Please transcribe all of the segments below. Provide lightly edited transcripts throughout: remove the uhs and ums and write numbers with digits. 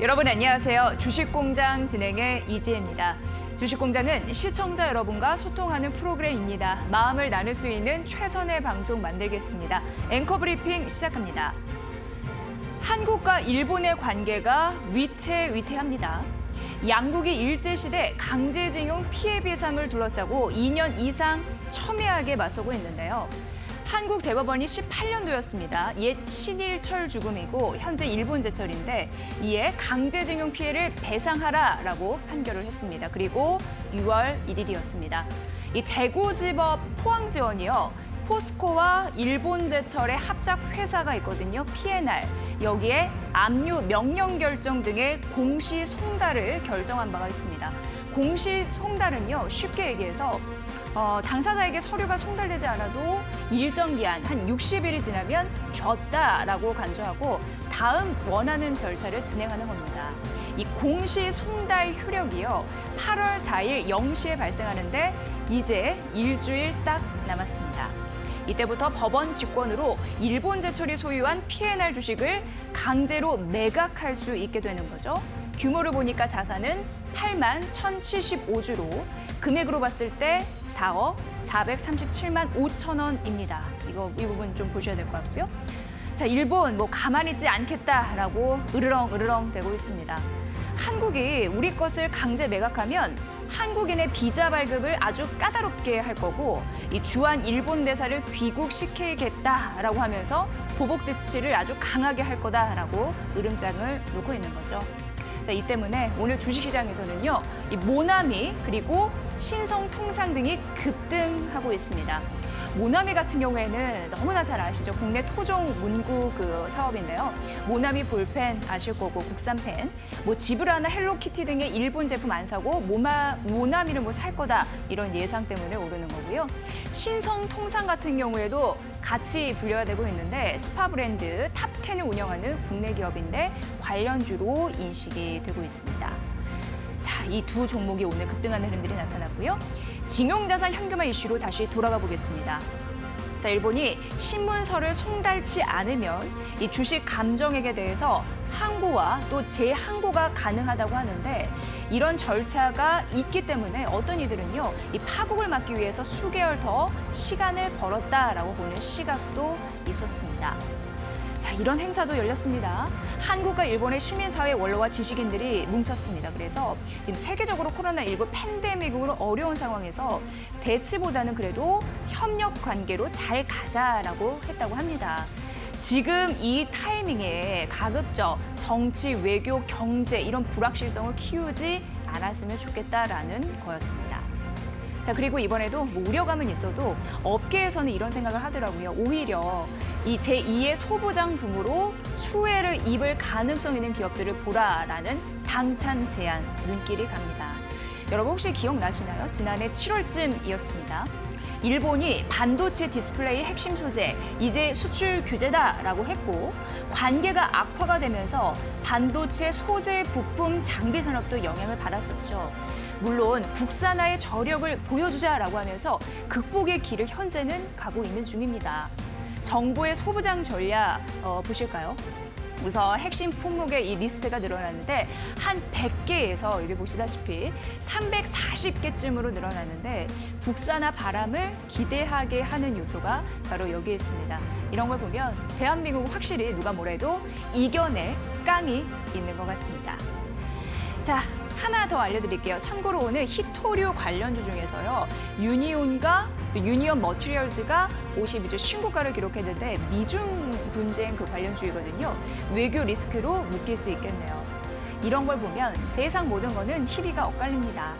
여러분 안녕하세요. 주식공장 진행의 이지혜입니다. 주식공장은 시청자 여러분과 소통하는 프로그램입니다. 마음을 나눌 수 있는 최선의 방송 만들겠습니다. 앵커 브리핑 시작합니다. 한국과 일본의 관계가 위태위태합니다. 양국이 일제시대 강제징용 피해배상을 둘러싸고 2년 이상 첨예하게 맞서고 있는데요. 한국 대법원이 18년도였습니다. 옛 신일철 죽음이고 현재 일본 제철인데 이에 강제징용 피해를 배상하라라고 판결을 했습니다. 그리고 6월 1일이었습니다. 이 대구지법 포항지원이요. 포스코와 일본제철의 합작 회사가 있거든요. P&R. 여기에 압류 명령 결정 등의 공시 송달을 결정한 바가 있습니다. 공시 송달은요. 쉽게 얘기해서 당사자에게 서류가 송달되지 않아도 일정 기한 한 60일이 지나면 졌다라고 간주하고 다음 원하는 절차를 진행하는 겁니다. 이 공시 송달 효력이요. 8월 4일 0시에 발생하는데 이제 일주일 딱 남았습니다. 이때부터 법원 직권으로 일본제철이 소유한 P&R 주식을 강제로 매각할 수 있게 되는 거죠. 규모를 보니까 자산은 8만 1,075주로 금액으로 봤을 때 4억 437만 5천 원입니다. 이 부분 좀 보셔야 될 것 같고요. 자, 일본 가만히 있지 않겠다라고 으르렁 대고 있습니다. 한국이 우리 것을 강제 매각하면 한국인의 비자 발급을 아주 까다롭게 할 거고 이 주한 일본 대사를 귀국시키겠다라고 하면서 보복 지치를 아주 강하게 할 거다라고 으름장을 놓고 있는 거죠. 자, 이 때문에 오늘 주식시장에서는요, 이 모나미 그리고 신성통상 등이 급등하고 있습니다. 모나미 같은 경우에는 너무나 잘 아시죠? 국내 토종 문구 사업인데요. 모나미 볼펜 아실 거고 국산펜, 지브라나 헬로키티 등의 일본 제품 안 사고 모나미를 살 거다 이런 예상 때문에 오르는 거고요. 신성통상 같은 경우에도 같이 분류가 되고 있는데 스파 브랜드 탑10을 운영하는 국내 기업인데 관련주로 인식이 되고 있습니다. 자, 이 두 종목이 오늘 급등하는 흐름들이 나타났고요. 징용자산 현금화 이슈로 다시 돌아가 보겠습니다. 자, 일본이 신문서를 송달치 않으면 이 주식 감정액에 대해서 항고와 또 재항고가 가능하다고 하는데 이런 절차가 있기 때문에 어떤 이들은요, 이 파국을 막기 위해서 수개월 더 시간을 벌었다라고 보는 시각도 있었습니다. 자, 이런 행사도 열렸습니다. 한국과 일본의 시민사회 원로와 지식인들이 뭉쳤습니다. 그래서 지금 세계적으로 코로나19 팬데믹으로 어려운 상황에서 대치보다는 그래도 협력 관계로 잘 가자라고 했다고 합니다. 지금 이 타이밍에 가급적 정치, 외교, 경제 이런 불확실성을 키우지 않았으면 좋겠다라는 거였습니다. 자, 그리고 이번에도 우려감은 있어도 업계에서는 이런 생각을 하더라고요. 오히려 이 제2의 소부장 붐으로 수혜를 입을 가능성 있는 기업들을 보라라는 당찬 제안 눈길이 갑니다. 여러분 혹시 기억나시나요? 지난해 7월쯤이었습니다. 일본이 반도체 디스플레이 핵심 소재, 이제 수출 규제다라고 했고 관계가 악화가 되면서 반도체 소재 부품 장비 산업도 영향을 받았었죠. 물론 국산화의 저력을 보여주자라고 하면서 극복의 길을 현재는 가고 있는 중입니다. 정부의 소부장 전략 보실까요? 우선 핵심 품목의 이 리스트가 늘어났는데 한 100개에서 여기 보시다시피 340개쯤으로 늘어났는데 국산화 바람을 기대하게 하는 요소가 바로 여기에 있습니다. 이런 걸 보면 대한민국은 확실히 누가 뭐래도 이겨낼 깡이 있는 것 같습니다. 자, 하나 더 알려드릴게요. 참고로 오늘 히토류 관련주 중에서요. 유니온과 유니온 머티리얼즈가 52주 신고가를 기록했는데 미중 분쟁 관련주이거든요. 외교 리스크로 묶일 수 있겠네요. 이런 걸 보면 세상 모든 거는 희비가 엇갈립니다.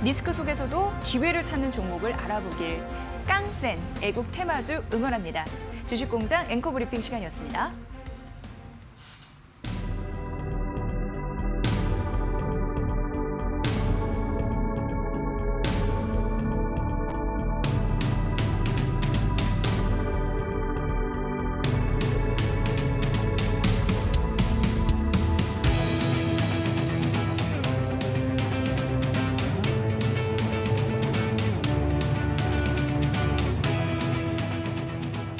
리스크 속에서도 기회를 찾는 종목을 알아보길. 깡센 애국 테마주 응원합니다. 주식공장 앵커 브리핑 시간이었습니다.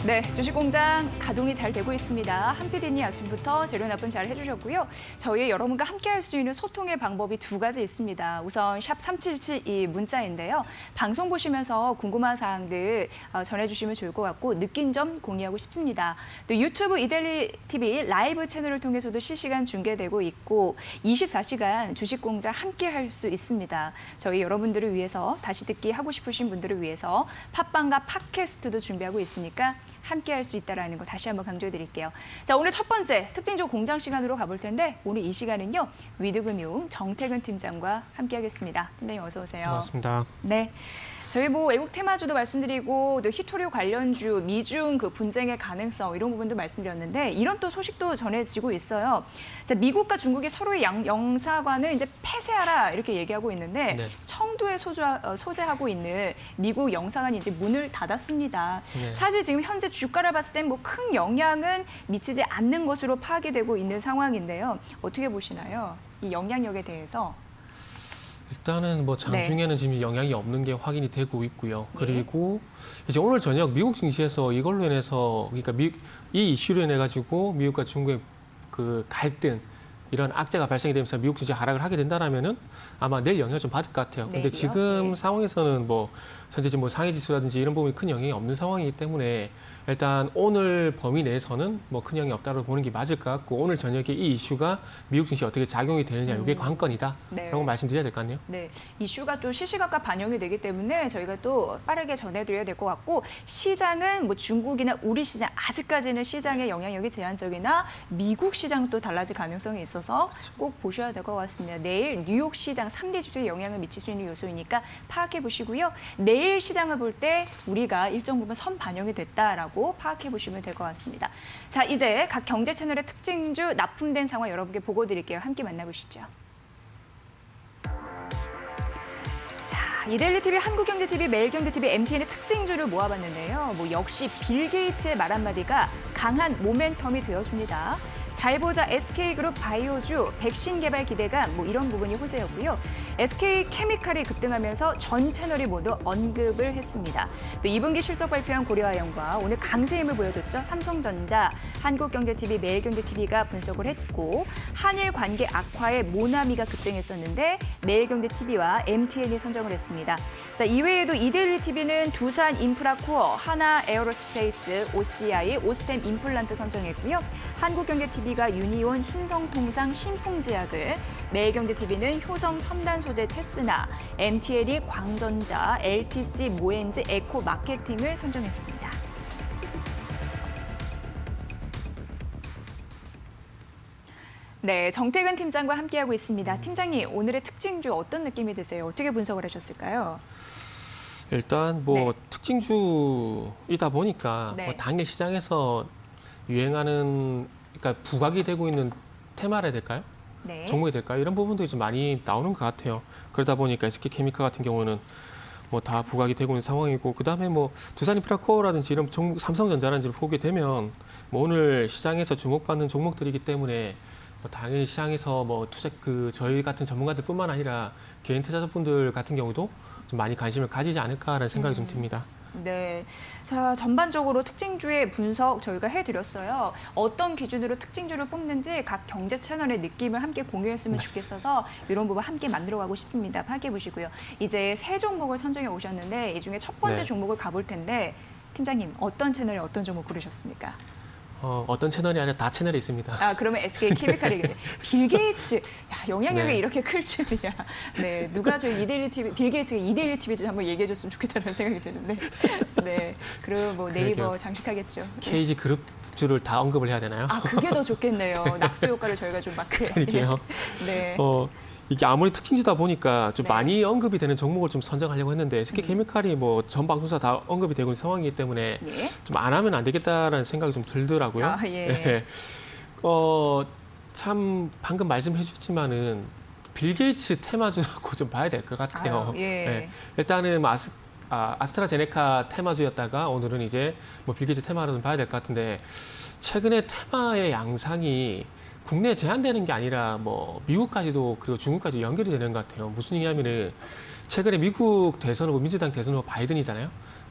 네, 네, 주식공장 가동이 잘 되고 있습니다. 한 PD님 아침부터 재료 납품 잘 해주셨고요. 저희 여러분과 함께할 수 있는 소통의 방법이 두 가지 있습니다. 우선 샵 3772 문자인데요. 방송 보시면서 궁금한 사항들 전해주시면 좋을 것 같고 느낀 점 공유하고 싶습니다. 또 유튜브 이데일리 TV 라이브 채널을 통해서도 실시간 중계되고 있고 24시간 주식공장 함께할 수 있습니다. 저희 여러분들을 위해서 다시 듣기 하고 싶으신 분들을 위해서 팟빵과 팟캐스트도 준비하고 있으니까 함께할 수 있다는 거 다시 한번 강조해드릴게요. 자, 오늘 첫 번째 특징주 공장 시간으로 가볼 텐데 오늘 이 시간은요. 위드금융 정태근 팀장과 함께하겠습니다. 팀장님 어서 오세요. 반갑습니다. 네. 저희 외국 테마주도 말씀드리고 또 히토류 관련주, 미중 그 분쟁의 가능성 이런 부분도 말씀드렸는데 이런 또 소식도 전해지고 있어요. 자, 미국과 중국이 서로의 영사관을 이제 폐쇄하라 이렇게 얘기하고 있는데 네. 청두에 소재하고 있는 미국 영사관이 이제 문을 닫았습니다. 네. 사실 지금 현재 주가를 봤을 땐 뭐 큰 영향은 미치지 않는 것으로 파악이 되고 있는 상황인데요. 어떻게 보시나요? 이 영향력에 대해서. 일단은 뭐 장중에는 지금 영향이 없는 게 확인이 되고 있고요. 그리고 이제 오늘 저녁 미국 증시에서 이걸로 인해서 그러니까 이 이슈로 인해 가지고 미국과 중국의 그 갈등 이런 악재가 발생이 되면서 미국 증시 하락을 하게 된다라면은 아마 내일 영향을 좀 받을 것 같아요. 근데 내일이요? 지금 상황에서는 뭐 현재 지금 뭐 상해 지수라든지 이런 부분이 큰 영향이 없는 상황이기 때문에 일단 오늘 범위 내에서는 뭐 큰 영향이 없다고 보는 게 맞을 것 같고 오늘 저녁에 이 이슈가 미국 증시에 어떻게 작용이 되느냐 이게 관건이다. 네. 라고 말씀드려야 될 것 같네요. 네, 이슈가 또 시시각각 반영이 되기 때문에 저희가 또 빠르게 전해드려야 될 것 같고 시장은 뭐 중국이나 우리 시장 아직까지는 시장의 영향력이 제한적이나 미국 시장 또 달라질 가능성이 있어서 꼭 보셔야 될 것 같습니다. 내일 뉴욕 시장 3대 지수에 영향을 미칠 수 있는 요소이니까 파악해 보시고요. 내일 시장을 볼 때 우리가 일정 부분 선 반영이 됐다라고 파악해 보시면 될 것 같습니다. 자, 이제 각 경제 채널의 특징주 납품된 상황 여러분께 보고 드릴게요. 함께 만나보시죠. 자, 이데일리 TV, 한국경제TV, 매일경제TV, MTN의 특징주를 모아봤는데요. 뭐 역시 빌 게이츠의 말 한마디가 강한 모멘텀이 되어줍니다. 잘 보자 SK그룹 바이오주, 백신 개발 기대감 뭐 이런 부분이 호재였고요. SK케미칼이 급등하면서 전 채널이 모두 언급을 했습니다. 또 2분기 실적 발표한 고려아연과 오늘 강세 힘을 보여줬죠. 삼성전자, 한국경제TV, 매일경제TV가 분석을 했고 한일 관계 악화에 모나미가 급등했었는데 매일경제TV와 MTN이 선정을 했습니다. 자, 이외에도 이데일리 TV는 두산 인프라코어, 하나 에어로스페이스, OCI, 오스템 임플란트 선정했고요. 한국경제TV가 유니온, 신성통상, 신풍제약을, 매일경제TV는 효성 첨단 소재 테스나, MTN이 광전자, LTC, 모엔즈, 에코 마케팅을 선정했습니다. 네, 정태근 팀장과 함께하고 있습니다. 팀장님, 오늘의 특징주 어떤 느낌이 드세요? 어떻게 분석을 하셨을까요? 일단 뭐 특징주이다 보니까 뭐 당일 시장에서 유행하는 그러니까 부각이 되고 있는 테마라 해야 될까요? 네. 종목이 될까요? 이런 부분들이 좀 많이 나오는 것 같아요. 그러다 보니까 SK케미칼 같은 경우는 뭐 다 부각이 되고 있는 상황이고 그다음에 뭐 두산인프라코어라든지 이런 종목, 삼성전자라든지 보게 되면 뭐 오늘 시장에서 주목받는 종목들이기 때문에 뭐 당연히 시장에서 뭐 투자 저희 같은 전문가들뿐만 아니라 개인 투자자분들 같은 경우도 좀 많이 관심을 가지지 않을까라는 생각이 좀 듭니다. 네, 자 전반적으로 특징주의 분석 저희가 해드렸어요. 어떤 기준으로 특징주를 뽑는지 각 경제 채널의 느낌을 함께 공유했으면 좋겠어서 이런 부분 함께 만들어가고 싶습니다. 파악해 보시고요. 이제 세 종목을 선정해 오셨는데 이 중에 첫 번째 종목을 가볼 텐데 팀장님 어떤 채널에 어떤 종목 고르셨습니까? 어떤 채널이 아니라 다 채널에 있습니다. 아, 그러면 SK케미칼이겠네요. 빌 게이츠, 야, 영향력이 이렇게 클 줄이야. 네, 누가 저희 이데일리 TV, 빌 게이츠가 이데일리 TV도 한번 얘기해 줬으면 좋겠다는 생각이 드는데. 네, 그리고 뭐 네이버 장식하겠죠. KG 그룹주를 다 언급을 해야 되나요? 아, 그게 더 좋겠네요. 낙수 효과를 저희가 좀 마크해야 그러게요. 네. 이게 아무리 특징주다 보니까 좀 많이 언급이 되는 종목을 좀 선정하려고 했는데 SK케미칼이 뭐 전 방송사 다 언급이 되고 있는 상황이기 때문에 좀 안 하면 안 되겠다라는 생각이 좀 들더라고요. 아, 예. 네. 참 방금 말씀해 주셨지만은 빌 게이츠 테마주라고 좀 봐야 될 것 같아요. 네. 일단은 아스트라제네카 테마주였다가 오늘은 이제 뭐 빌 게이츠 테마로 좀 봐야 될 것 같은데 최근에 테마의 양상이 국내에 제한되는 게 아니라 뭐 미국까지도 그리고 중국까지도 연결이 되는 것 같아요. 무슨 얘기냐면은 최근에 미국 대선 후보 민주당 대선 후보 바이든이잖아요.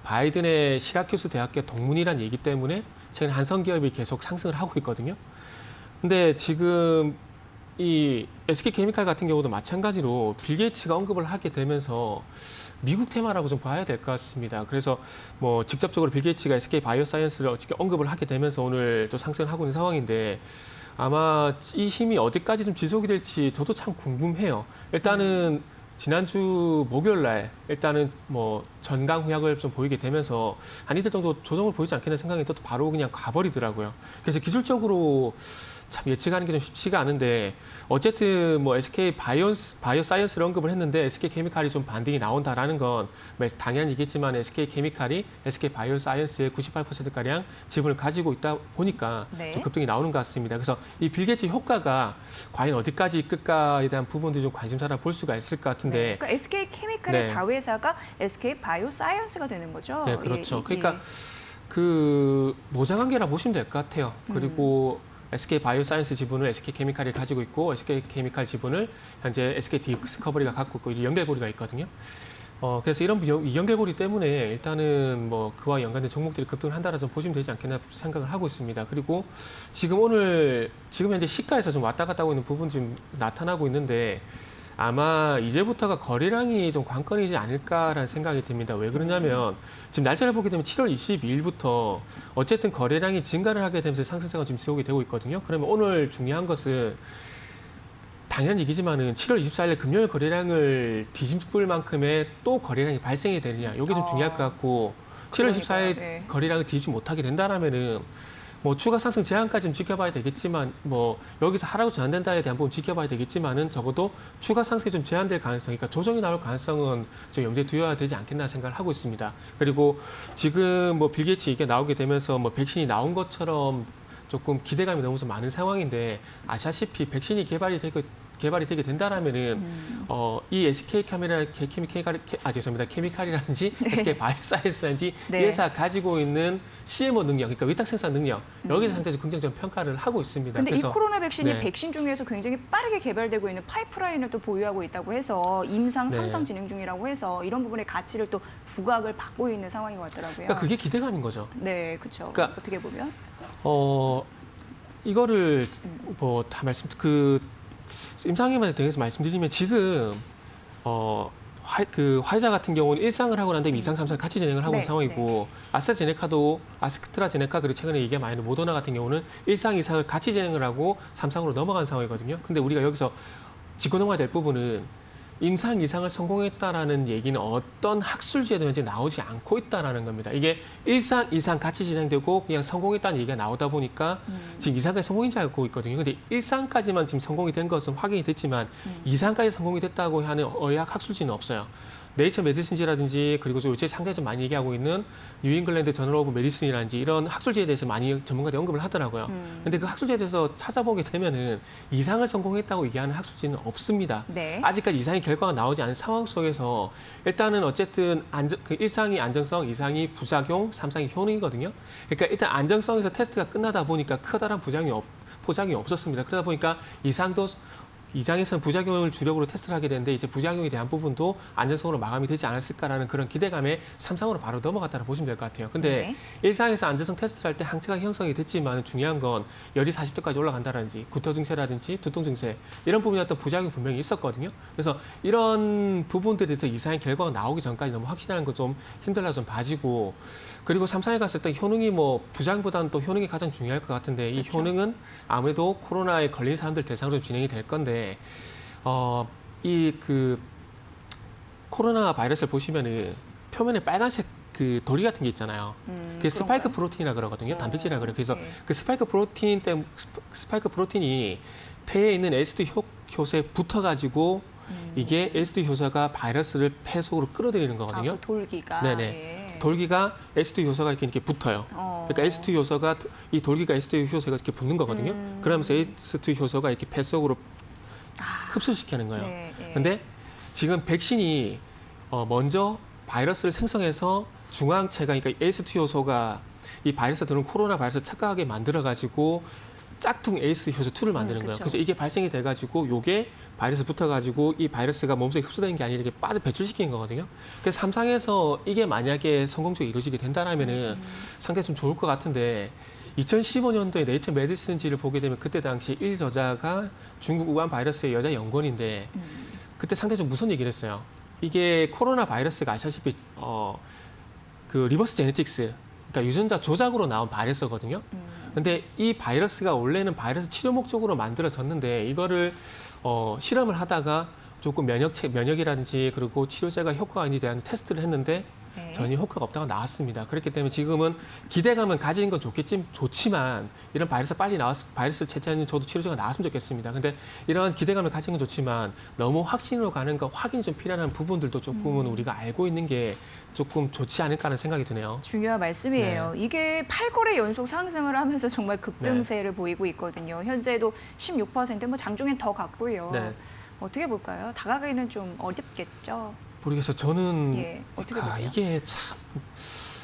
바이든의 시라큐스 대학교 동문이란 얘기 때문에 최근 한성 기업이 계속 상승을 하고 있거든요. 근데 지금 이 SK케미칼 같은 경우도 마찬가지로 빌 게이츠가 언급을 하게 되면서 미국 테마라고 좀 봐야 될 것 같습니다. 그래서 뭐 직접적으로 빌 게이츠가 SK 바이오사이언스를 어떻게 언급을 하게 되면서 오늘 또 상승을 하고 있는 상황인데 아마 이 힘이 어디까지 좀 지속이 될지 저도 참 궁금해요. 일단은 지난주 목요일 날 일단은 뭐 전강 후약을 좀 보이게 되면서 한 이틀 정도 조정을 보이지 않겠나 생각이 또 바로 그냥 가버리더라고요. 그래서 기술적으로 참 예측하는 게 좀 쉽지가 않은데 어쨌든 뭐 SK 바이오사이언스를 언급을 했는데 SK케미칼이 좀 반등이 나온다라는 건 당연한 얘기겠지만 SK케미칼이 SK 바이오사이언스의 98%가량 지분을 가지고 있다 보니까 네. 좀 급등이 나오는 것 같습니다. 그래서 이 빌 게이츠 효과가 과연 어디까지 이끌까에 대한 부분도 좀 관심사라 볼 수가 있을 것 같은데 네. 그러니까 SK케미칼의 네. 자회사가 SK 바이오사이언스가 되는 거죠. 네, 그렇죠. 예, 예. 그러니까 그 모자관계라 보시면 될 것 같아요. 그리고 SK 바이오사이언스 지분을 SK케미칼이 가지고 있고 SK케미칼 지분을 현재 SK 디스커버리가 갖고 있고 연결고리가 있거든요. 그래서 이런 이 연결고리 때문에 일단은 뭐 그와 연관된 종목들이 급등을 한다라 좀 보시면 되지 않겠나 생각을 하고 있습니다. 그리고 지금 현재 시가에서 좀 왔다 갔다 하고 있는 부분 좀 나타나고 있는데 아마 이제부터가 거래량이 좀 관건이지 않을까라는 생각이 듭니다. 왜 그러냐면 지금 날짜를 보게 되면 7월 22일부터 어쨌든 거래량이 증가를 하게 되면서 상승세가 좀 지속이 되고 있거든요. 그러면 오늘 중요한 것은 당연한 얘기지만은 7월 24일 금요일 거래량을 뒤집을 만큼의 또 거래량이 발생이 되느냐 이게 좀 중요할 것 같고 7월 24일 네. 거래량을 뒤집지 못하게 된다라면은 뭐 추가 상승 제한까지는 지켜봐야 되겠지만 뭐 여기서 하락으로 전환된다에 대한 부분 지켜봐야 되겠지만은 적어도 추가 상승이 좀 제한될 가능성, 그러니까 조정이 나올 가능성은 좀 염두에 두어야 되지 않겠나 생각을 하고 있습니다. 그리고 지금 뭐 빌 게이츠 얘기가 나오게 되면서 뭐 백신이 나온 것처럼 조금 기대감이 너무 좀 많은 상황인데 아시다시피 백신이 개발이 되게 된다라면은 이 SK 케미칼이라든지 SK 바이오사이언스라든지 네. 이 회사 가지고 있는 CMO 능력, 그러니까 위탁 생산 능력 여기서 상당히 긍정적인 평가를 하고 있습니다. 근데 이 그래서 코로나 백신이 네. 백신 중에서 굉장히 빠르게 개발되고 있는 파이프라인을 또 보유하고 있다고 해서 임상 네. 3상 진행 중이라고 해서 이런 부분의 가치를 또 부각을 받고 있는 상황인 것 같더라고요. 그러니까 그게 기대감인 거죠. 네, 그렇죠. 그러니까 어떻게 보면 이거를 뭐 다 임상에만 대해서 말씀드리면 지금 화이자 같은 경우는 1상을 하고 난 다음에 2상, 3상 같이 진행을 하고 네, 있는 상황이고 아스트라제네카 그리고 최근에 얘기가 많이 있는 모더나 같은 경우는 1상, 2상을 같이 진행을 하고 3상으로 넘어간 상황이거든요. 근데 우리가 여기서 짚고 넘어야 될 부분은 임상 이상을 성공했다라는 얘기는 어떤 학술지에도 현재 나오지 않고 있다라는 겁니다. 이게 1상, 2상 같이 진행되고 그냥 성공했다는 얘기가 나오다 보니까 지금 2상까지 성공인지 알고 있거든요. 근데 1상까지만 지금 성공이 된 것은 확인이 됐지만 2상까지 성공이 됐다고 하는 의학 학술지는 없어요. 네이처 메디슨지라든지 그리고 요새 상당히 좀 많이 얘기하고 있는 뉴잉글랜드 저널 오브 메디슨이라든지 이런 학술지에 대해서 많이 전문가들이 언급을 하더라고요. 근데 그 학술지에 대해서 찾아보게 되면은 이상을 성공했다고 얘기하는 학술지는 없습니다. 네. 아직까지 이상의 결과가 나오지 않은 상황 속에서 일단은 어쨌든 1상이 안정성, 2상이 부작용, 3상이 효능이거든요. 그러니까 일단 안정성에서 테스트가 끝나다 보니까 커다란 부작용이 없었습니다. 그러다 보니까 이상에서는 부작용을 주력으로 테스트를 하게 되는데 이제 부작용에 대한 부분도 안전성으로 마감이 되지 않았을까라는 그런 기대감에 3상으로 바로 넘어갔다고 보시면 될 것 같아요. 근데 1상에서 안전성 테스트를 할 때 항체가 형성이 됐지만 중요한 건 열이 40도까지 올라간다든지 구토 증세라든지 두통 증세 이런 부분이 어떤 부작용이 분명히 있었거든요. 그래서 이런 부분들에 대해서 이상의 결과가 나오기 전까지 너무 확신하는 거 좀 힘들다 좀 봐지고 그리고 3상에 갔을 때 효능이 뭐 부작용보다는 또 효능이 가장 중요할 것 같은데 이 그렇죠. 효능은 아무래도 코로나에 걸린 사람들 대상으로 진행이 될 건데 코로나 바이러스를 보시면은 표면에 빨간색 그 돌기 같은 게 있잖아요. 그게 스파이크 그런가요? 프로틴이라 그러거든요. 단백질이라 그래요. 그래서 네. 그 스파이크 프로틴이 폐에 있는 에스드 효소에 붙어가지고 이게 에스드 효소가 바이러스를 폐 속으로 끌어들이는 거거든요. 그 돌기가. 네네. 예. 돌기가 에스드 효소가 이렇게 붙어요. 그러니까 에스드 효소가 이 돌기가 에스드 효소가 이렇게 붙는 거거든요. 그러면서 에스드 효소가 이렇게 폐 속으로 흡수시키는 거예요. 네, 네. 근데 지금 백신이 먼저 바이러스를 생성해서 중앙체가 그러니까 에스트 효소가 이 바이러스 들은 코로나 바이러스 착각하게 만들어 가지고 짝퉁 에이스 효소 2를 만드는 거예요. 그쵸. 그래서 이게 발생이 돼가지고 요게 바이러스 붙어가지고 이 바이러스가 몸속에 흡수되는 게 아니라 이렇게 빠져 배출시키는 거거든요. 그래서 삼상에서 이게 만약에 성공적으로 이루어지게 된다라면은 상당히 좀 좋을 것 같은데 2015년도에 네이처 메디슨지를 보게 되면 그때 당시 1저자가 중국 우한 바이러스의 여자 연구원인데 그때 상당히 좀 무서운 얘기를 했어요. 이게 코로나 바이러스가 아시다시피 그 리버스 제네틱스, 그러니까 유전자 조작으로 나온 바이러스거든요. 근데 이 바이러스가 원래는 바이러스 치료 목적으로 만들어졌는데 이거를 실험을 하다가 조금 면역이라든지 그리고 치료제가 효과가 있는지 대한 테스트를 했는데 네. 전혀 효과가 없다가 나왔습니다. 그렇기 때문에 지금은 기대감은 가지는 건 좋지만 이런 바이러스 빨리 바이러스 채취하는 저도 치료제가 나왔으면 좋겠습니다. 근데 이런 기대감을 가지는 건 좋지만 너무 확신으로 가는 거 확인이 좀 필요한 부분들도 조금은 우리가 알고 있는 게 조금 좋지 않을까 하는 생각이 드네요. 중요한 말씀이에요. 이게 8거래 연속 상승을 하면서 정말 급등세를 보이고 있거든요. 현재도 16%, 뭐 장중엔 더 갔고요. 네. 어떻게 볼까요? 다가가기는 좀 어렵겠죠. 모르겠어요. 저는 예, 어떻게 보세요? 이게 참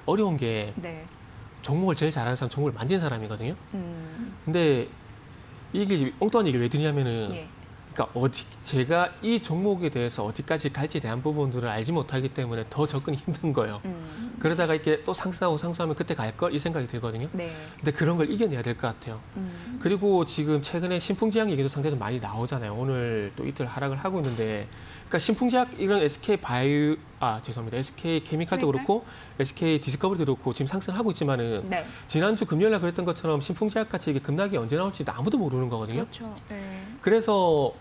어려운 게 네. 종목을 제일 잘하는 사람 종목을 만진 사람이거든요. 근데 이게 엉뚱한 얘기를 왜 드리냐면은 예. 그러니까 제가 이 종목에 대해서 어디까지 갈지에 대한 부분들을 알지 못하기 때문에 더 접근이 힘든 거예요. 그러다가 이렇게 또 상승하면 그때 갈 걸 이 생각이 들거든요. 네. 근데 그런 걸 이겨내야 될 것 같아요. 그리고 지금 최근에 신풍지약 얘기도 상당히 좀 많이 나오잖아요. 오늘 또 이틀 하락을 하고 있는데, 그러니까 신풍지약 이런 SK 케미칼도 그렇고 SK 디스커버리도 그렇고 지금 상승하고 있지만은 네. 지난주 금요일날 그랬던 것처럼 신풍지약 같이 이게 급락이 언제 나올지 아무도 모르는 거거든요. 그렇죠. 네. 그래서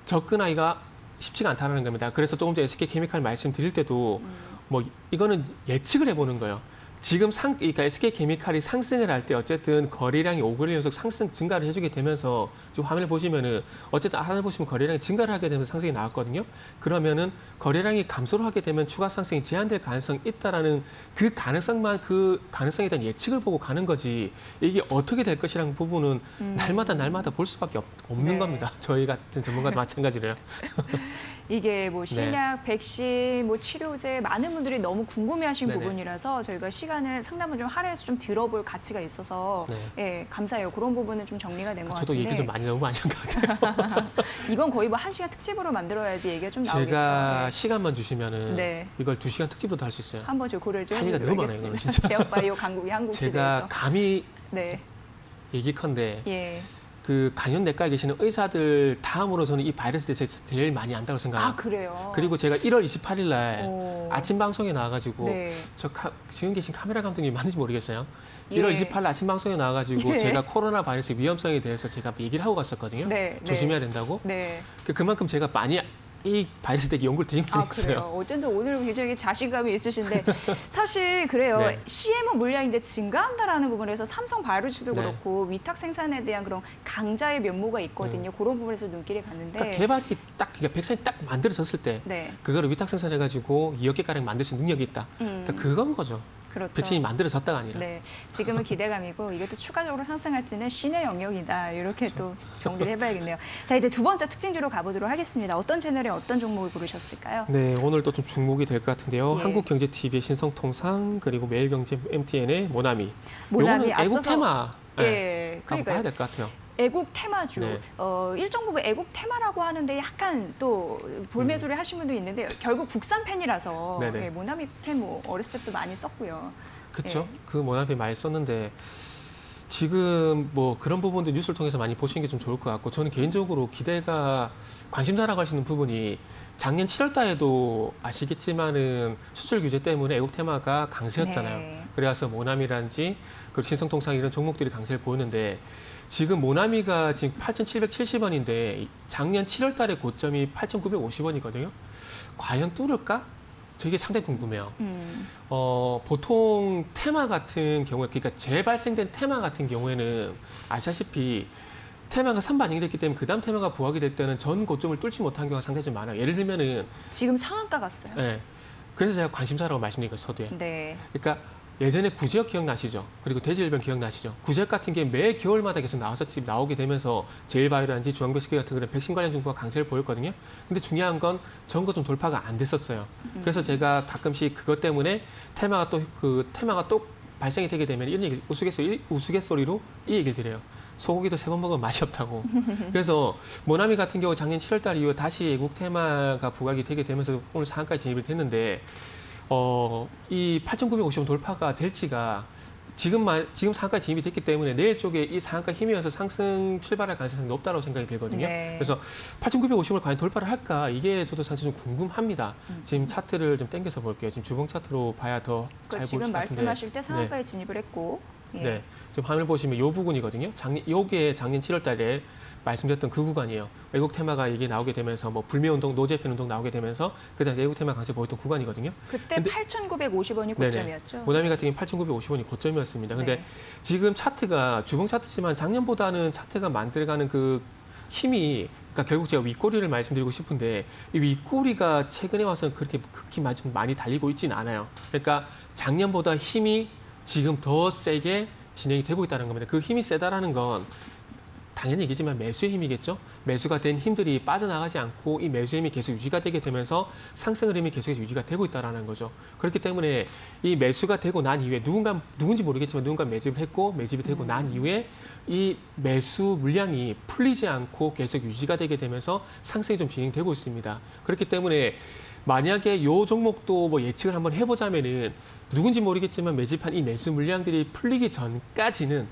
접근하기가 쉽지가 않다는 겁니다. 그래서 조금 전에 SK 케미칼 말씀드릴 때도 뭐 이거는 예측을 해보는 거예요. 지금 그러니까 SK 케미칼이 상승을 할 때 어쨌든 거래량이 5거래 연속 상승 증가를 해주게 되면서 지금 화면을 보시면은 어쨌든 하단을 보시면 거래량이 증가를 하게 되면서 상승이 나왔거든요. 그러면은 거래량이 감소를 하게 되면 추가 상승이 제한될 가능성이 있다라는 그 가능성에 대한 예측을 보고 가는 거지 이게 어떻게 될 것이라는 부분은 날마다 볼 수밖에 없는 네. 겁니다. 저희 같은 전문가도 마찬가지로요. 이게 뭐 신약, 백신, 뭐 치료제 많은 분들이 너무 궁금해하신 네네. 부분이라서 저희가 시간을 상담을 좀 할애해서 좀 들어볼 가치가 있어서 네. 예, 감사해요. 그런 부분은 좀 정리가 된 것 저도 같은데 얘기 좀 많이 너무 많이 한 것 같아요. 이건 거의 뭐 1시간 특집으로 만들어야지 얘기가 좀 나오겠죠. 제가 네. 시간만 주시면은 네. 이걸 2시간 특집으로도 할 수 있어요. 한번 저 고려를 좀 할 얘기가 너무 많아요, 이거는 진짜. 제약바이오 강국이 한국 제가 시대에서. 감히 네. 얘기컨대 예. 그 간염내과에 계시는 의사들 다음으로 저는 이 바이러스에 대해서 제일 많이 안다고 생각해요. 아, 그래요. 그리고 제가 1월 28일 날 오. 아침 방송에 나와가지고 네. 지금 계신 카메라 감독님이 맞는지 모르겠어요. 예. 1월 28일 날 아침 방송에 나와가지고 예. 제가 코로나 바이러스의 위험성에 대해서 제가 얘기를 하고 갔었거든요. 네, 조심해야 된다고. 네. 그만큼 제가 많이 이 바이러스에 대해 연구를 되게 많이 아, 그래요. 했어요. 어쩐지 오늘 굉장히 자신감이 있으신데 사실 그래요. 네. CMO 물량인데 증가한다라는 부분에서 삼성 바이오로직도 네. 그렇고 위탁 생산에 대한 그런 강자의 면모가 있거든요. 그런 부분에서 눈길이 갔는데. 그러니까 개발이 그러니까 백신이 딱 만들어졌을 때 네. 그거를 위탁 생산해가지고 2억 개가량 만들 수 있는 능력이 있다. 그러니까 그건 거죠. 그렇죠. 백신이 만들어졌다가 아니라. 네, 지금은 기대감이고 이게 또 추가적으로 상승할지는 신의 영역이다. 이렇게 또 정리를 해봐야겠네요. 자, 이제 두 번째 특징주로 가보도록 하겠습니다. 어떤 채널에 어떤 종목을 고르셨을까요? 네, 오늘도 좀 주목이 될 것 같은데요. 예. 한국경제TV의 신성통상 그리고 매일경제 MTN의 모나미. 모나미 요거는 애국 앞서서- 테마. 예, 한번 그러니까요. 봐야 될 것 같아요. 애국 테마주. 네. 일정 부분 애국 테마라고 하는데 약간 또 볼매소리 하신 분도 있는데 결국 국산 팬이라서 네네. 예, 모나미 팬 뭐 어렸을 때도 많이 썼고요. 그렇죠. 예. 그 모나미 많이 썼는데 지금 뭐 그런 부분도 뉴스를 통해서 많이 보시는 게 좀 좋을 것 같고 저는 개인적으로 기대가 관심사라고 하시는 부분이 작년 7월 달에도 아시겠지만은 수출 규제 때문에 애국 테마가 강세였잖아요. 네. 그래서 모나미라든지 그리고 신성통상 이런 종목들이 강세를 보였는데 지금 모나미가 지금 8,770원인데 작년 7월 달에 고점이 8,950원이거든요. 과연 뚫을까? 저게 상당히 궁금해요. 보통 테마 같은 경우에, 그러니까 재발생된 테마 같은 경우에는 아시다시피 테마가 선반영이 됐기 때문에 그 다음 테마가 부각이 될 때는 전 고점을 뚫지 못한 경우가 상당히 좀 많아요. 예를 들면은, 지금 상한가 갔어요. 예. 그래서 제가 관심사라고 말씀드린 거예요, 서두에. 네. 그러니까 예전에 구제역 기억나시죠? 그리고 대질병 기억나시죠? 구제역 같은 게 매 겨울마다 계속 나오게 되면서 제일바이오라든지 중앙배식기 같은 그런 백신 관련 정보가 강세를 보였거든요. 근데 중요한 건 전거 좀 돌파가 안 됐었어요. 그래서 제가 가끔씩 그것 때문에 테마가 또 발생이 되게 되면 이런 얘기 우스갯소리로 이 얘기를 드려요. 소고기도 3번 먹으면 맛이 없다고. 그래서 모나미 같은 경우 작년 7월 달 이후 다시 애국 테마가 부각이 되게 되면서 오늘 상한가에 진입이 됐는데 이 8,950원 돌파가 될지가 지금 상한가에 진입이 됐기 때문에 내일 쪽에 이 상한가 힘이어서 상승 출발할 가능성이 높다고 생각이 들거든요. 네. 그래서 8,950을 과연 돌파를 할까? 이게 저도 사실 좀 궁금합니다. 지금 차트를 좀 당겨서 볼게요. 지금 주봉 차트로 봐야 더 잘 보일 것 같은데. 지금 말씀하실 때 상한가에 진입을 했고. 예. 네. 지금 화면 보시면 이 부분이거든요. 요게 작년 7월 달에 말씀드렸던 그 구간이에요. 외국 테마가 이게 나오게 되면서 뭐 불매운동, 노재팬 운동 나오게 되면서 그다음에 외국 테마 강세 보였던 구간이거든요. 그때 근데- 8,950원이 고점이었죠. 모나미 같은 경우는 8,950원이 고점이었습니다. 근데 네. 지금 차트가 주봉 차트지만 작년보다는 차트가 만들어가는 그 힘이 그러니까 결국 제가 윗꼬리를 말씀드리고 싶은데 이 윗꼬리가 최근에 와서는 그렇게 극히 좀 많이 달리고 있지는 않아요. 그러니까 작년보다 힘이 지금 더 세게 진행이 되고 있다는 겁니다. 그 힘이 세다라는 건 당연히 얘기지만 매수의 힘이겠죠. 매수가 된 힘들이 빠져나가지 않고 이 매수의 힘이 계속 유지가 되게 되면서 상승 흐름이 계속해서 유지가 되고 있다는 거죠. 그렇기 때문에 이 매수가 되고 난 이후에 누군지 모르겠지만 누군가 매집을 했고 매집이 되고 난 이후에 이 매수 물량이 풀리지 않고 계속 유지가 되게 되면서 상승이 좀 진행되고 있습니다. 그렇기 때문에 만약에 요 종목도 뭐 예측을 한번 해보자면은 누군지 모르겠지만 매집한 이 매수 물량들이 풀리기 전까지는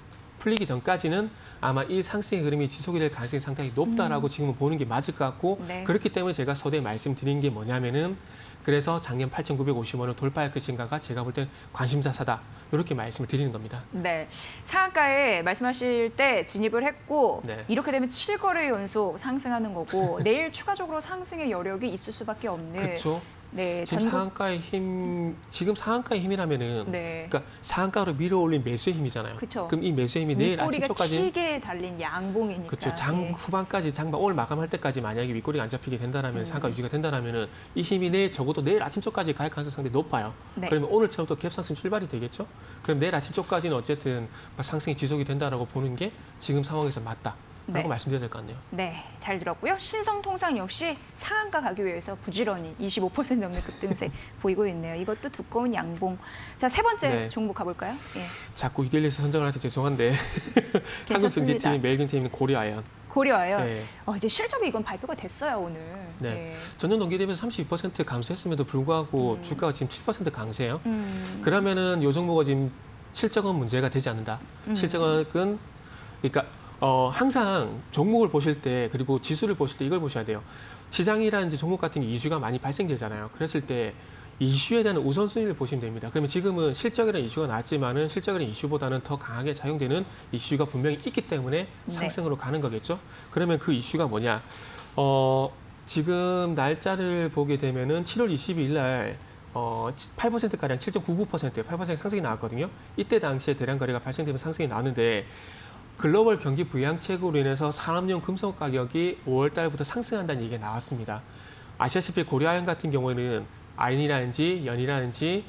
아마 이 상승의 흐름이 지속이 될 가능성이 상당히 높다라고 지금은 보는 게 맞을 것 같고 네. 그렇기 때문에 제가 서두에 말씀드린 게 뭐냐면은 그래서 작년 8,950원을 돌파할 것인가가 제가 볼 땐 관심사다 이렇게 말씀을 드리는 겁니다. 네. 상한가에 말씀하실 때 진입을 했고 네. 이렇게 되면 7거래 연속 상승하는 거고 내일 추가적으로 상승의 여력이 있을 수밖에 없는 그렇죠. 네, 지금 상한가의 힘이라면은 네. 그러니까 상한가로 밀어올린 매수의 힘이잖아요. 그쵸. 그럼 이 매수의 힘이 내일 아침 윗꼬리가 쪽까지 길게 달린 양봉이니까. 그렇죠. 장 네. 후반까지 장반 오늘 마감할 때까지 만약에 윗꼬리가 안 잡히게 된다라면 상가 유지가 된다라면은 이 힘이 적어도 내일 아침 쪽까지 갈 가능성이 상당히 높아요. 네. 그러면 오늘처럼 또 갭상승 출발이 되겠죠. 그럼 내일 아침 쪽까지는 어쨌든 상승이 지속이 된다라고 보는 게 지금 상황에서 맞다라고 네. 말씀드려야 될 것 같네요. 네, 잘 들었고요. 신성통상 역시 상한가 가기 위해서 부지런히 25% 넘는 급등세 보이고 있네요. 이것도 두꺼운 양봉. 자, 세 번째 네. 종목 가볼까요? 예. 자꾸 이데일리에서 선정을 해서 죄송한데 한국경제팀, 매일경제팀 고려아연. 고려아연. 네. 이제 실적이 이건 발표가 됐어요, 오늘. 네. 전년 동기 대비해서 32% 감소했음에도 불구하고 주가가 지금 7% 강세예요. 그러면은 요 종목은 지금 실적은 문제가 되지 않는다. 실적은 그러니까 항상 종목을 보실 때 그리고 지수를 보실 때 이걸 보셔야 돼요. 시장이라든지 종목 같은 게 이슈가 많이 발생되잖아요. 그랬을 때 이슈에 대한 우선순위를 보시면 됩니다. 그러면 지금은 실적이라는 이슈가 나왔지만은 실적이라는 이슈보다는 더 강하게 작용되는 이슈가 분명히 있기 때문에 상승으로 가는 거겠죠. 그러면 그 이슈가 뭐냐? 지금 날짜를 보게 되면은 7월 22일 날 8%가량 7.99% 8% 상승이 나왔거든요. 이때 당시에 대량 거래가 발생되면서 상승이 나왔는데 글로벌 경기 부양책으로 인해서 산업용 금속 가격이 5월 달부터 상승한다는 얘기가 나왔습니다. 아시다시피 고려아연 같은 경우에는 아연이라든지 연이라든지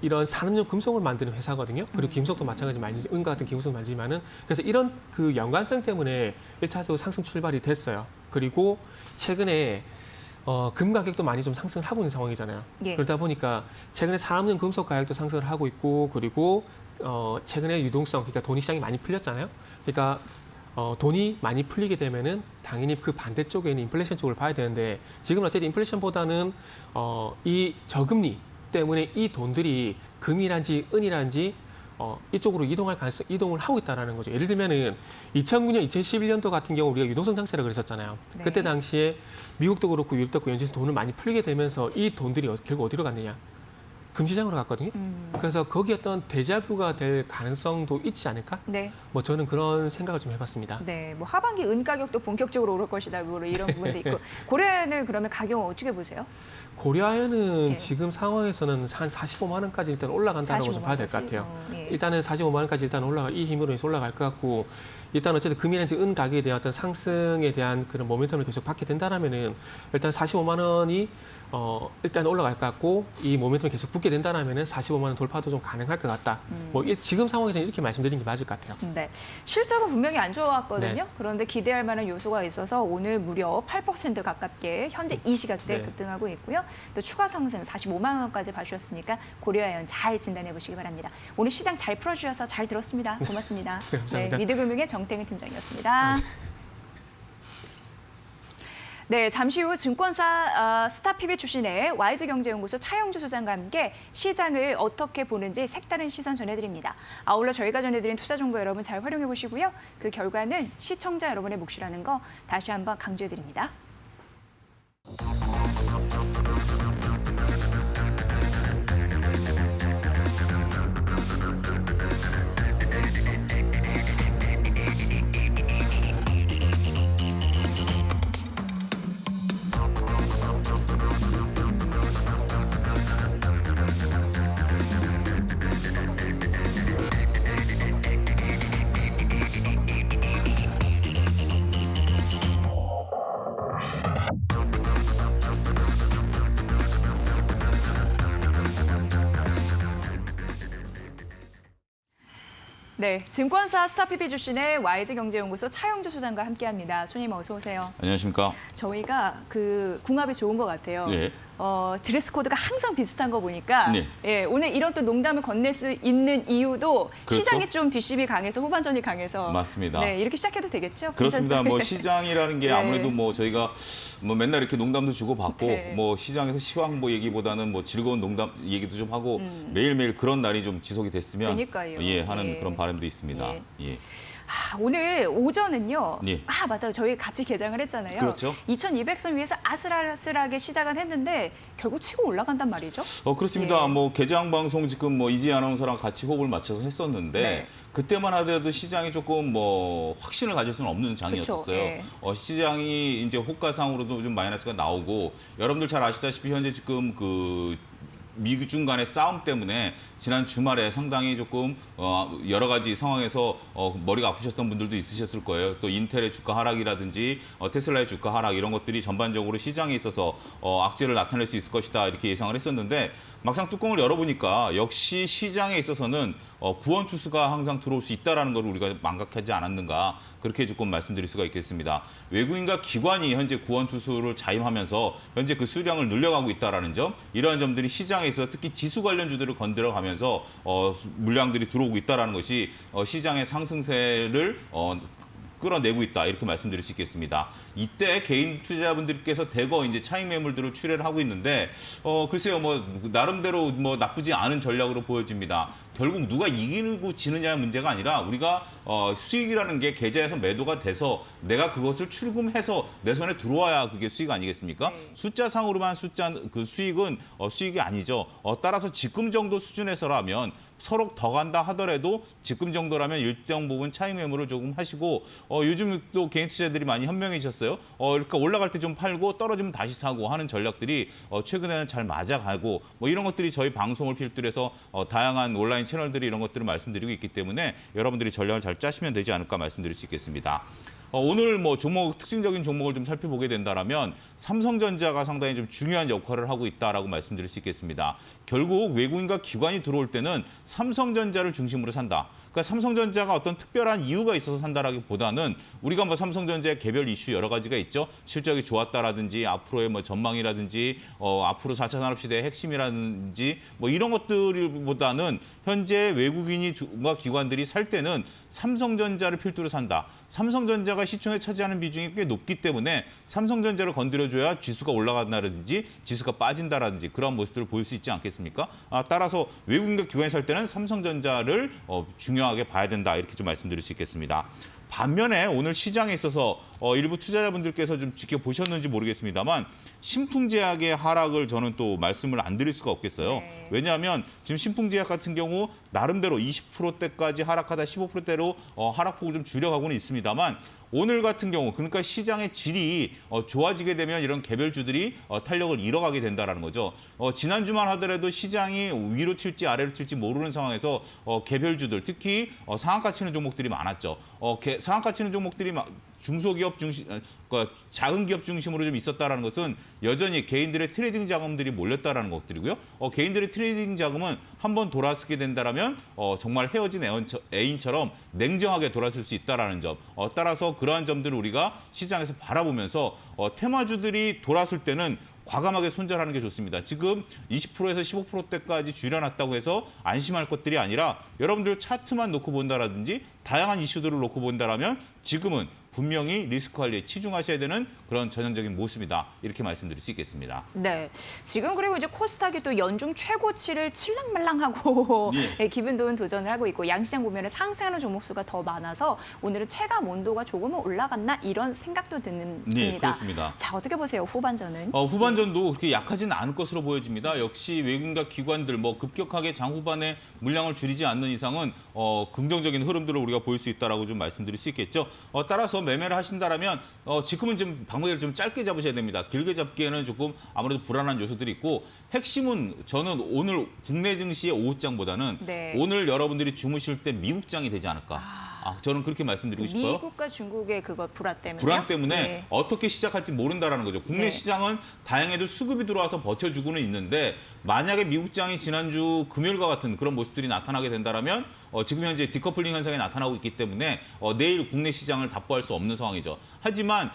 이런 산업용 금속을 만드는 회사거든요. 그리고 김속도 마찬가지 은과 같은 김속을 만들지만은 그래서 이런 그 연관성 때문에 1차적으로 상승 출발이 됐어요. 그리고 최근에 금 가격도 많이 좀 상승을 하고 있는 상황이잖아요. 예. 그러다 보니까 최근에 산업용 금속 가격도 상승을 하고 있고 그리고 최근에 유동성, 그러니까 돈이 시장이 많이 풀렸잖아요. 그러니까 돈이 많이 풀리게 되면은 당연히 그 반대쪽에 있는 인플레이션 쪽을 봐야 되는데 지금 어쨌든 인플레이션보다는 이 저금리 때문에 이 돈들이 금이란지 은이란지 이쪽으로 이동을 하고 있다는 거죠. 예를 들면은 2009년, 2011년도 같은 경우 우리가 유동성 장세라고 그랬었잖아요. 네. 그때 당시에 미국도 그렇고 유럽도 그렇고 연준에서 돈을 많이 풀게 되면서 이 돈들이 결국 어디로 갔느냐? 금시장으로 갔거든요. 그래서 거기 어떤 데자뷰가 될 가능성도 있지 않을까? 네. 뭐 저는 그런 생각을 좀 해봤습니다. 네, 뭐 하반기 은 가격도 본격적으로 오를 것이다, 뭐 이런 부분도 있고 고려아연은 그러면 가격은 어떻게 보세요? 고려아연은 예. 지금 상황에서는 한 45만 원까지 일단 올라간다고 좀 봐야 될 것 같아요. 예. 일단은 45만 원까지 일단 이 힘으로 인해서 올라갈 것 같고 일단 어쨌든 금이라든지 은 가격에 대한 어떤 상승에 대한 그런 모멘텀을 계속 받게 된다라면은 일단 45만 원이 일단 올라갈 것 같고 이 모멘텀이 계속 붙기 붙게 된다면은 45만 원 돌파도 좀 가능할 것 같다. 뭐 지금 상황에서는 이렇게 말씀드린 게 맞을 것 같아요. 네. 실적은 분명히 안 좋았거든요. 네. 그런데 기대할 만한 요소가 있어서 오늘 무려 8% 가깝게 현재 이 시각대 네. 급등하고 있고요. 또 추가 상승 45만 원까지 봐주셨으니까 고려하연 잘 진단해 보시기 바랍니다. 오늘 시장 잘 풀어주셔서 잘 들었습니다. 고맙습니다. 네, 감사합니다. 미드금융의 정태근 팀장이었습니다. 네, 잠시 후 증권사 스타피비 출신의 와이즈경제연구소 차영주 소장과 함께 시장을 어떻게 보는지 색다른 시선 전해드립니다. 아울러 저희가 전해드린 투자 정보 여러분 잘 활용해 보시고요. 그 결과는 시청자 여러분의 몫이라는 거 다시 한번 강조해드립니다. 네, 증권사 스타피비 출신의 YG경제연구소 차영주 소장과 함께합니다. 손님 어서 오세요. 안녕하십니까. 저희가 그 궁합이 좋은 것 같아요. 네. 드레스 코드가 항상 비슷한 거 보니까 네. 예, 오늘 이런 또 농담을 건넬 수 있는 이유도 그렇죠. 시장이 좀 뒷심이 강해서 후반전이 강해서 맞습니다. 네, 이렇게 시작해도 되겠죠? 그렇습니다. 괜찮죠? 뭐 시장이라는 게 네. 아무래도 뭐 저희가 뭐 맨날 이렇게 농담도 주고 받고 네. 뭐 시장에서 시황보 얘기보다는 뭐 즐거운 농담 얘기도 좀 하고 매일매일 그런 날이 좀 지속이 됐으면 그러니까요. 예 하는 예. 그런 바람도 있습니다. 예. 예. 오늘 오전은요. 예. 맞다. 저희 같이 개장을 했잖아요. 그렇죠. 2200선 위에서 아슬아슬하게 시작은 했는데 결국 치고 올라간단 말이죠. 그렇습니다. 예. 뭐 개장 방송 지금 뭐 이지 아나운서랑 같이 호흡을 맞춰서 했었는데 네. 그때만 하더라도 시장이 조금 뭐 확신을 가질 수는 없는 장이었었어요. 그쵸, 예. 시장이 이제 호가상으로도 좀 마이너스가 나오고 여러분들 잘 아시다시피 현재 지금 그 미중 간의 싸움 때문에 지난 주말에 상당히 조금 여러 가지 상황에서 머리가 아프셨던 분들도 있으셨을 거예요. 또 인텔의 주가 하락이라든지 테슬라의 주가 하락 이런 것들이 전반적으로 시장에 있어서 악재를 나타낼 수 있을 것이다 이렇게 예상을 했었는데 막상 뚜껑을 열어보니까 역시 시장에 있어서는 구원 투수가 항상 들어올 수 있다라는 걸 우리가 망각하지 않았는가 그렇게 조금 말씀드릴 수가 있겠습니다. 외국인과 기관이 현재 구원 투수를 자임하면서 현재 그 수량을 늘려가고 있다라는 점 이러한 점들이 시장에서 특히 지수 관련주들을 건드려가면서 물량들이 들어오고 있다라는 것이 시장의 상승세를 끌어내고 있다 이렇게 말씀드릴 수 있겠습니다. 이때 개인 투자자분들께서 대거 이제 차익 매물들을 출회를 하고 있는데 글쎄요 뭐 나름대로 뭐 나쁘지 않은 전략으로 보여집니다. 결국 누가 이기고 지느냐의 문제가 아니라 우리가 수익이라는 게 계좌에서 매도가 돼서 내가 그것을 출금해서 내 손에 들어와야 그게 수익 아니겠습니까? 네. 숫자상으로만 그 수익은 수익이 아니죠. 따라서 지금 정도 수준에서라면 서로 더 간다 하더라도 지금 정도라면 일정 부분 차익 매물을 조금 하시고 요즘 또 개인 투자들이 많이 현명해지셨어요. 그러니까 올라갈 때 좀 팔고 떨어지면 다시 사고 하는 전략들이 최근에는 잘 맞아가고 뭐 이런 것들이 저희 방송을 필두로 해서 다양한 온라인 채널들이 이런 것들을 말씀드리고 있기 때문에 여러분들이 전략을 잘 짜시면 되지 않을까 말씀드릴 수 있겠습니다. 오늘 뭐 특징적인 종목을 좀 살펴보게 된다라면 삼성전자가 상당히 좀 중요한 역할을 하고 있다라고 말씀드릴 수 있겠습니다. 결국 외국인과 기관이 들어올 때는 삼성전자를 중심으로 산다. 그러니까 삼성전자가 어떤 특별한 이유가 있어서 산다라기보다는 우리가 뭐 삼성전자의 개별 이슈 여러 가지가 있죠. 실적이 좋았다라든지 앞으로의 뭐 전망이라든지 앞으로 4차 산업시대의 핵심이라든지 뭐 이런 것들보다는 현재 외국인과 기관들이 살 때는 삼성전자를 필두로 산다. 삼성전자가 시총에 차지하는 비중이 꽤 높기 때문에 삼성전자를 건드려줘야 지수가 올라간다든지 지수가 빠진다라든지 그런 모습들을 보일 수 있지 않겠습니까? 따라서 외국인과 기관이 살 때는 삼성전자를 중요하게 봐야 된다 이렇게 좀 말씀드릴 수 있겠습니다. 반면에 오늘 시장에 있어서 일부 투자자분들께서 좀 지켜보셨는지 모르겠습니다만 신풍제약의 하락을 저는 또 말씀을 안 드릴 수가 없겠어요. 네. 왜냐하면 지금 신풍제약 같은 경우 나름대로 20%대까지 하락하다 15%대로 하락폭을 좀 줄여가고는 있습니다만 오늘 같은 경우 그러니까 시장의 질이 좋아지게 되면 이런 개별주들이 탄력을 잃어가게 된다는 거죠. 지난주만 하더라도 시장이 위로 튈지 아래로 튈지 모르는 상황에서 개별주들 특히 상한가 치는 종목들이 많았죠. 상한가 치는 종목들이 중소기업 중심, 그러니까 작은 기업 중심으로 좀 있었다라는 것은 여전히 개인들의 트레이딩 자금들이 몰렸다라는 것들이고요. 개인들의 트레이딩 자금은 한번 돌아서게 된다라면 정말 헤어진 애인처럼 냉정하게 돌아설 수 있다라는 점. 따라서 그러한 점들을 우리가 시장에서 바라보면서 테마주들이 돌았을 때는 과감하게 손절하는 게 좋습니다. 지금 20%에서 15%대까지 줄여놨다고 해서 안심할 것들이 아니라 여러분들 차트만 놓고 본다라든지 다양한 이슈들을 놓고 본다라면 지금은 분명히 리스크 관리에 치중하셔야 되는 그런 전형적인 모습이다. 이렇게 말씀드릴 수 있겠습니다. 네. 지금 그리고 이제 코스닥이 또 연중 최고치를 칠랑말랑하고 예. 기분 좋은 도전을 하고 있고 양시장 보면 상승하는 종목 수가 더 많아서 오늘은 체감 온도가 조금은 올라갔나 이런 생각도 듭니다. 네, 그렇습니다. 자, 어떻게 보세요? 후반전은? 후반전도 그렇게 약하지는 않을 것으로 보여집니다. 역시 외국인과 기관들 급격하게 장 후반에 물량을 줄이지 않는 이상은 긍정적인 흐름들을 우리가 보일 수 있다라고 좀 말씀드릴 수 있겠죠. 따라서 매매를 하신다라면 지금은 좀 방법을 좀 짧게 잡으셔야 됩니다. 길게 잡기에는 조금 아무래도 불안한 요소들이 있고 핵심은 저는 오늘 국내 증시의 오후장보다는 네. 오늘 여러분들이 주무실 때 미국장이 되지 않을까. 저는 그렇게 말씀드리고 싶어요. 미국과 중국의 그거 불안 때문에 불안 때문에 네. 어떻게 시작할지 모른다라는 거죠. 국내 네. 시장은 다행히도 수급이 들어와서 버텨주고는 있는데 만약에 미국장이 지난주 금요일과 같은 그런 모습들이 나타나게 된다면 지금 현재 디커플링 현상이 나타나고 있기 때문에 내일 국내 시장을 답보할 수 없는 상황이죠. 하지만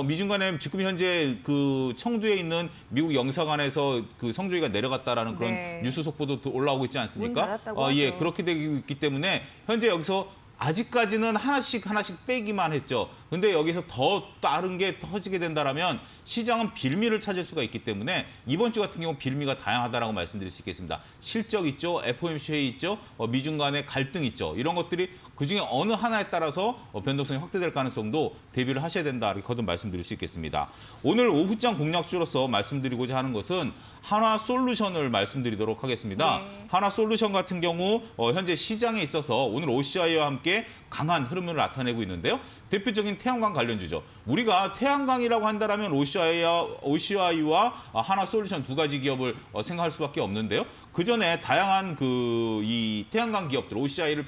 미중 간에 지금 현재 그 청두에 있는 미국 영사관에서 그 성조기가 내려갔다라는 그런 네. 뉴스 속보도 올라오고 있지 문 않습니까? 닫았다고 예, 하죠. 그렇게 되고 있기 때문에 현재 여기서 아직까지는 하나씩 빼기만 했죠. 근데 여기서 더 다른 게 터지게 된다라면 시장은 빌미를 찾을 수가 있기 때문에 이번 주 같은 경우 빌미가 다양하다라고 말씀드릴 수 있겠습니다. 실적 있죠, FOMC 회의 있죠, 미중 간의 갈등 있죠. 이런 것들이 그중에 어느 하나에 따라서 변동성이 확대될 가능성도 대비를 하셔야 된다. 이렇게 거듭 말씀드릴 수 있겠습니다. 오늘 오후장 공략주로서 말씀드리고자 하는 것은 하나솔루션을 말씀드리도록 하겠습니다. 네. 하나솔루션 같은 경우 현재 시장에 있어서 오늘 OCI와 함께 강한 흐름을 나타내고 있는데요. 대표적인 태양광 관련주죠. 우리가 태양광이라고 한다면 OCI와 하나솔루션 두 가지 기업을 생각할 수밖에 없는데요. 그 전에 다양한 이 태양광 기업들, OCI를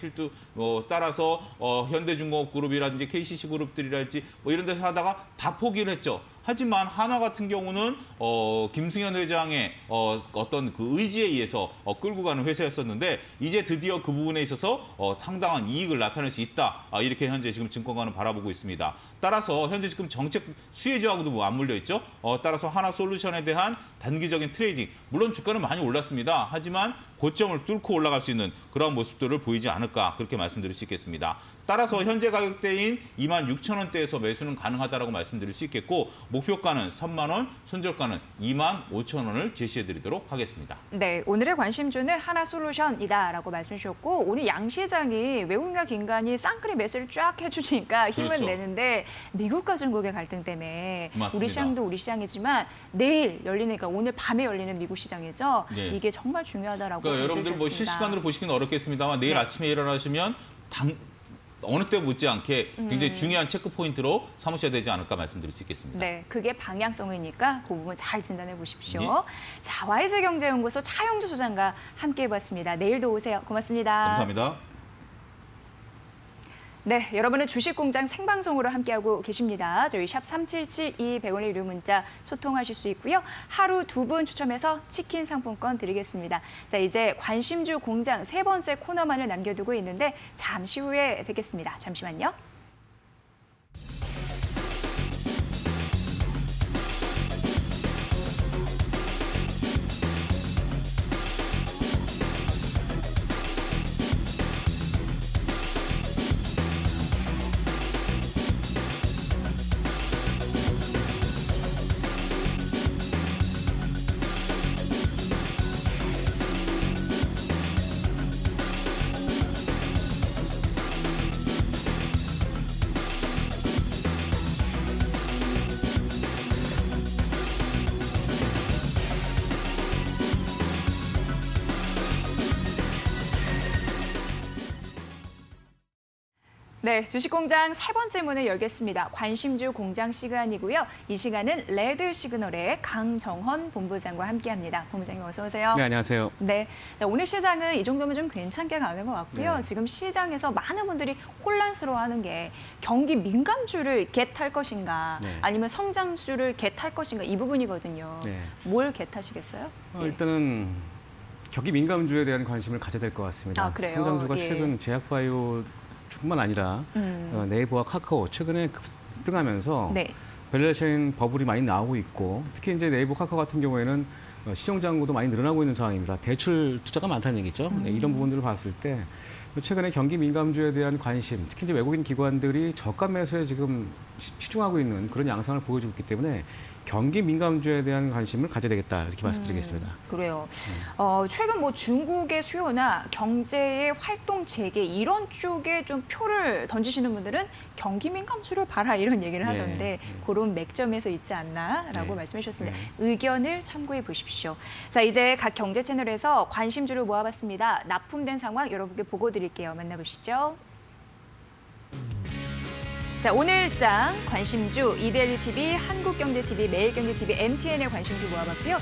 따라서 현대중공업그룹이라든지 KCC그룹들이라든지 이런 데서 하다가 다 포기를 했죠. 하지만 한화 같은 경우는 김승현 회장의 어떤 그 의지에 의해서 끌고 가는 회사였었는데 이제 드디어 그 부분에 있어서 상당한 이익을 나타낼 수 있다. 이렇게 현재 지금 증권가는 바라보고 있습니다. 따라서 현재 지금 정책 수혜주하고도 맞물려 있죠. 따라서 하나솔루션에 대한 단기적인 트레이딩. 물론 주가는 많이 올랐습니다. 하지만 고점을 뚫고 올라갈 수 있는 그런 모습들을 보이지 않을까 그렇게 말씀드릴 수 있겠습니다. 따라서 현재 가격대인 26,000원대에서 매수는 가능하다라고 말씀드릴 수 있겠고 목표가는 3만 원, 손절가는 25,000원을 제시해드리도록 하겠습니다. 네, 오늘의 관심주는 하나솔루션이다라고 말씀 주셨고 오늘 양시장이 외국인과 긴간이 쌍끌이 매수를 쫙 해주니까 힘을 그렇죠. 내는데 미국과 중국의 갈등 때문에 맞습니다. 우리 시장도 우리 시장이지만 내일 열리니까 오늘 밤에 열리는 미국 시장이죠. 네. 이게 정말 중요하다라고 그러니까 여러분들 말씀드렸습니다. 실시간으로 보시기는 어렵겠습니다만 내일 네. 아침에 일어나시면 어느 때 못지않게 굉장히 중요한 체크 포인트로 삼으셔야 되지 않을까 말씀드릴 수 있겠습니다. 네, 그게 방향성이니까 그 부분 잘 진단해 보십시오. 예. 자, YG경제연구소 차영주 소장과 함께 해봤습니다. 내일도 오세요. 고맙습니다. 감사합니다. 네, 여러분은 주식공장 생방송으로 함께하고 계십니다. 저희 샵 3772 100원의 유료 문자 소통하실 수 있고요. 하루 2분 추첨해서 치킨 상품권 드리겠습니다. 자, 이제 관심주 공장 세 번째 코너만을 남겨두고 있는데 잠시 후에 뵙겠습니다. 잠시만요. 네, 주식공장 세 번째 문을 열겠습니다. 관심주 공장 시간이고요. 이 시간은 레드 시그널의 강정헌 본부장과 함께합니다. 본부장님 어서 오세요. 네, 안녕하세요. 네, 자, 오늘 시장은 이 정도면 좀 괜찮게 가는 것 같고요. 네. 지금 시장에서 많은 분들이 혼란스러워하는 게 경기 민감주를 겟할 것인가, 네. 아니면 성장주를 겟할 것인가 이 부분이거든요. 네. 뭘 겟하시겠어요? 예. 일단은 경기 민감주에 대한 관심을 가져야 될 것 같습니다. 아, 그래요? 성장주가 예. 최근 제약바이오뿐만 아니라 네이버와 카카오 최근에 급등하면서 네. 밸류에이션 버블이 많이 나오고 있고 특히 이제 네이버 카카오 같은 경우에는 시정 잔고도 많이 늘어나고 있는 상황입니다. 대출 투자가 많다는 얘기죠. 네, 이런 부분들을 봤을 때 최근에 경기 민감주에 대한 관심, 특히 이제 외국인 기관들이 저가 매수에 지금 치중하고 있는 그런 양상을 보여주고 있기 때문에 경기 민감주에 대한 관심을 가져야 되겠다 이렇게 말씀드리겠습니다. 그래요. 최근 뭐 중국의 수요나 경제의 활동 재개 이런 쪽에 좀 표를 던지시는 분들은 경기 민감주를 봐라 이런 얘기를 네. 하던데 그런 맥점에서 있지 않나라고 네. 말씀해 주셨습니다. 네. 의견을 참고해 보십시오. 자, 이제 각 경제 채널에서 관심주를 모아봤습니다. 납품된 상황 여러분께 보고 드릴게요. 만나보시죠. 자, 오늘장 관심주 이데일리TV, 한국경제TV, 매일경제TV, MTN의 관심주 모아봤고요.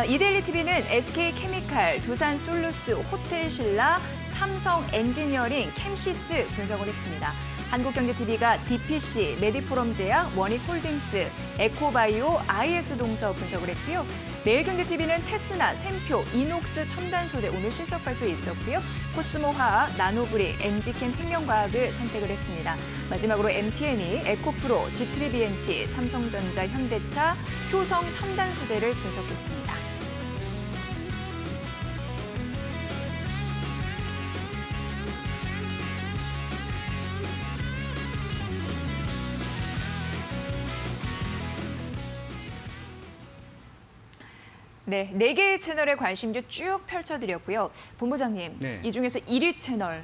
이데일리TV는 SK케미칼, 두산솔루스, 호텔신라, 삼성엔지니어링, 캠시스 분석을 했습니다. 한국경제TV가 DPC, 메디포럼제약, 원익홀딩스, 에코바이오, IS동서 분석을 했고요. 매일경제TV는 테스나, 샘표, 이녹스 첨단소재 오늘 실적 발표 있었고요. 코스모화학, 나노브리, 엔지캠 생명과학을 선택을 했습니다. 마지막으로 MTN이 에코프로, 지트리비엔티, 삼성전자, 현대차, 효성 첨단소재를 분석했습니다. 네, 4개의 채널의 관심주 쭉 펼쳐드렸고요. 본부장님, 네. 이 중에서 1위 채널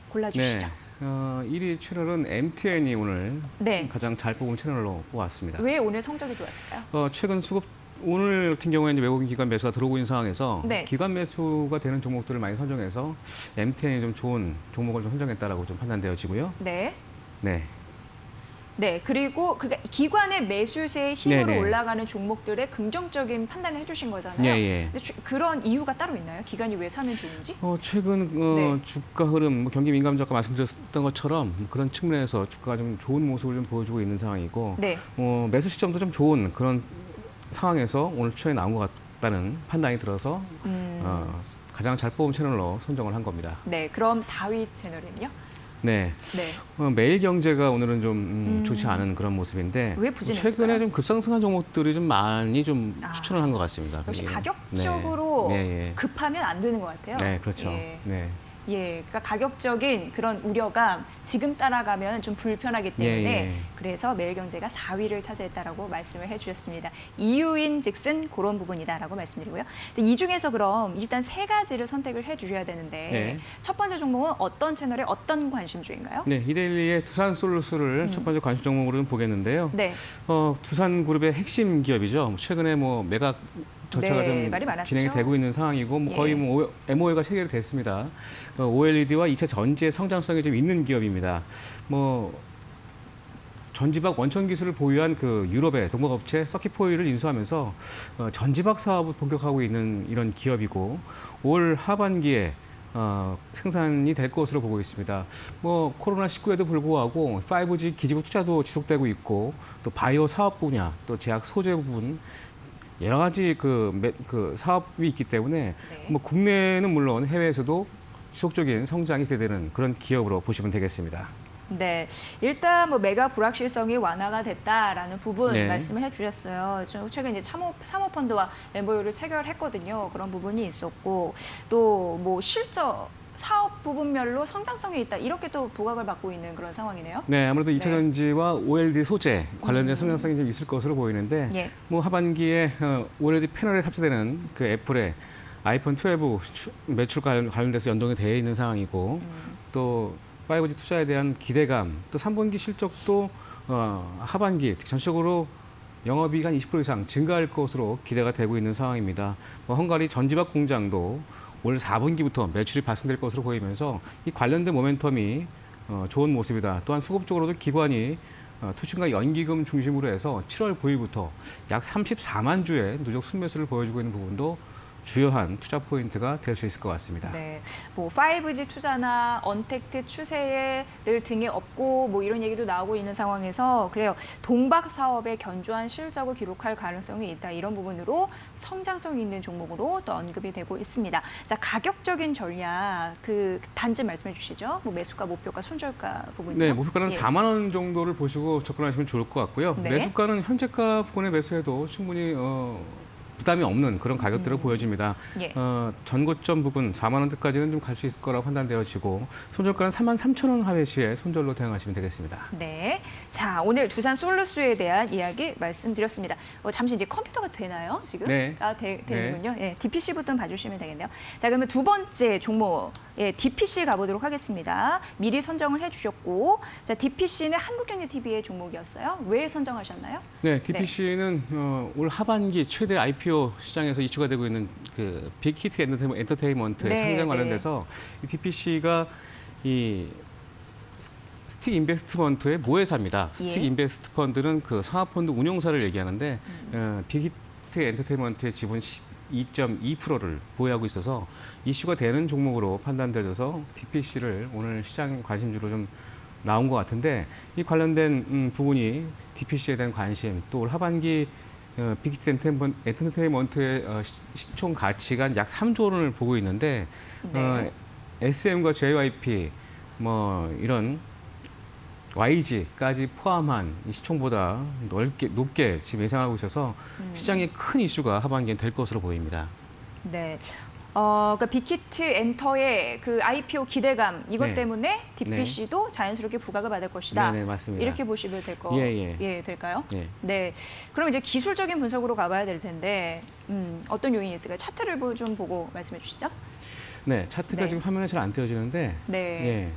골라주시죠. 1위 채널은 MTN이 오늘 네. 가장 잘 뽑은 채널로 뽑았습니다. 왜 오늘 성적이 좋았을까요? 최근 수급 오늘 같은 경우에 이제 외국인 기관 매수가 들어오고 있는 상황에서 네. 기관 매수가 되는 종목들을 많이 선정해서 MTN이 좀 좋은 종목을 좀 선정했다라고 좀 판단되어지고요. 네. 네. 네, 그리고 기관의 매수세의 힘으로 네네. 올라가는 종목들의 긍정적인 판단을 해주신 거잖아요. 예, 예. 근데 그런 이유가 따로 있나요? 기관이 왜 사면 좋은지? 최근 네. 주가 흐름, 경기 민감주 아까 말씀드렸던 것처럼 그런 측면에서 주가가 좀 좋은 모습을 좀 보여주고 있는 상황이고 네. 매수 시점도 좀 좋은 그런 상황에서 오늘 추천에 나온 것 같다는 판단이 들어서 가장 잘 뽑은 채널로 선정을 한 겁니다. 네, 그럼 4위 채널은요? 네. 네. 매일경제가 오늘은 좀 좋지 않은 그런 모습인데 왜 부진했을까요? 최근에 좀 급상승한 종목들이 좀 많이 좀 아. 추천을 한 것 같습니다. 역시 예. 가격적으로 네. 네, 예. 급하면 안 되는 것 같아요. 네, 그렇죠. 예. 네. 예, 그러니까 가격적인 그런 우려감 지금 따라가면 좀 불편하기 때문에 예. 그래서 매일경제가 4위를 차지했다라고 말씀을 해주셨습니다. 이유인즉슨 그런 부분이다라고 말씀드리고요. 이 중에서 그럼 일단 3가지를 선택을 해주셔야 되는데 네. 첫 번째 종목은 어떤 채널의 어떤 관심주인가요? 네, 이데일리의 두산솔루스를 첫 번째 관심 종목으로 좀 보겠는데요. 네, 두산그룹의 핵심 기업이죠. 최근에 매각 절차가 네, 좀 말이 많았죠. 진행이 되고 있는 상황이고 예. 거의 MOA가 체결이 됐습니다. OLED와 2차 전지의 성장성이 좀 있는 기업입니다. 전지박 원천 기술을 보유한 그 유럽의 동목업체 서킷포일을 인수하면서 전지박 사업을 본격화하고 있는 이런 기업이고 올 하반기에 생산이 될 것으로 보고 있습니다. 코로나19에도 불구하고 5G 기지국 투자도 지속되고 있고 또 바이오 사업 분야, 또 제약 소재 부분 여러 가지 그 사업이 있기 때문에 네. 국내는 물론 해외에서도 지속적인 성장이 기대되는 그런 기업으로 보시면 되겠습니다. 네, 일단 메가 불확실성이 완화가 됐다라는 부분 네. 말씀을 해주셨어요. 최근 이제 사모펀드와 MOU를 체결했거든요. 그런 부분이 있었고 또 실적 사업 부분별로 성장성이 있다 이렇게 또 부각을 받고 있는 그런 상황이네요. 네, 아무래도 2차 네. 전지와 OLED 소재 관련된 성장성이 좀 있을 것으로 보이는데 예. 하반기에 OLED 패널에 탑재되는 그 애플의 아이폰 12 매출 관련돼서 연동이 되어 있는 상황이고 또 5G 투자에 대한 기대감, 또 3분기 실적도 하반기 전체적으로 영업이익 한 20% 이상 증가할 것으로 기대가 되고 있는 상황입니다. 헝가리 전지박 공장도 올 4분기부터 매출이 발생될 것으로 보이면서 이 관련된 모멘텀이 좋은 모습이다. 또한 수급적으로도 기관이 투신과 연기금 중심으로 해서 7월 9일부터 약 34만 주의 누적 순매수를 보여주고 있는 부분도 주요한 투자 포인트가 될 수 있을 것 같습니다. 네, 뭐 5G 투자나 언택트 추세를 등에 업고 뭐 이런 얘기도 나오고 있는 상황에서 그래요. 동박 사업의 견조한 실적을 기록할 가능성이 있다. 이런 부분으로 성장성 있는 종목으로 또 언급이 되고 있습니다. 자, 가격적인 전략 그 단지 말씀해 주시죠. 뭐 매수가, 목표가, 손절가 부분이요. 네, 목표가는 예. 4만 원 정도를 보시고 접근하시면 좋을 것 같고요. 네. 매수가는 현재가 부근에 매수해도 충분히 부담이 없는 그런 가격들을 보여집니다. 예. 전고점 부근 4만 원대까지는 좀 갈 수 있을 거라고 판단되어지고 손절가는 4만 3천 원 하회 시에 손절로 대응하시면 되겠습니다. 네. 자, 오늘 두산 솔루스에 대한 이야기 말씀드렸습니다. 잠시 이제 컴퓨터가 되나요, 지금? 네. 되는군요. 네. DPC부터 봐주시면 되겠네요. 자, 그러면 두 번째 종목, DPC 가보도록 하겠습니다. 미리 선정을 해주셨고, 자, DPC는 한국경제TV의 종목이었어요. 왜 선정하셨나요? 네, DPC는 올 하반기 최대 IPO 시장에서 이슈가 되고 있는 그 빅히트 엔터테인먼트의 네, 상장 네. 관련돼서 이 DPC가 이 스틱 인베스트먼트의 모회사입니다. 스틱 예. 인베스트 펀드는 그 상하펀드 운용사를 얘기하는데 빅히트 엔터테인먼트의 지분 12.2%를 보유하고 있어서 이슈가 되는 종목으로 판단되어서 DPC를 오늘 시장 관심주로 좀 나온 것 같은데 이 관련된 부분이 DPC에 대한 관심 또 올 하반기 빅히트 엔터테인먼트의 시총 가치가 약 3조 원을 보고 있는데 네. SM과 JYP 뭐 이런 YG까지 포함한 이 시총보다 높게 지금 예상하고 있어서 시장에 큰 이슈가 하반기엔 될 것으로 보입니다. 네. 그러니까 빅히트 엔터의 그 IPO 기대감 이것 네. 때문에 DPC도 자연스럽게 부각을 받을 것이다. 네, 맞습니다. 이렇게 보시면 될 거. 예. 될까요? 예. 네. 그럼 이제 기술적인 분석으로 가봐야 될 텐데 어떤 요인이 있을까요? 차트를 좀 보고 말씀해 주시죠. 네, 차트가 네. 지금 화면에 잘 안 띄어지는데 네. 예.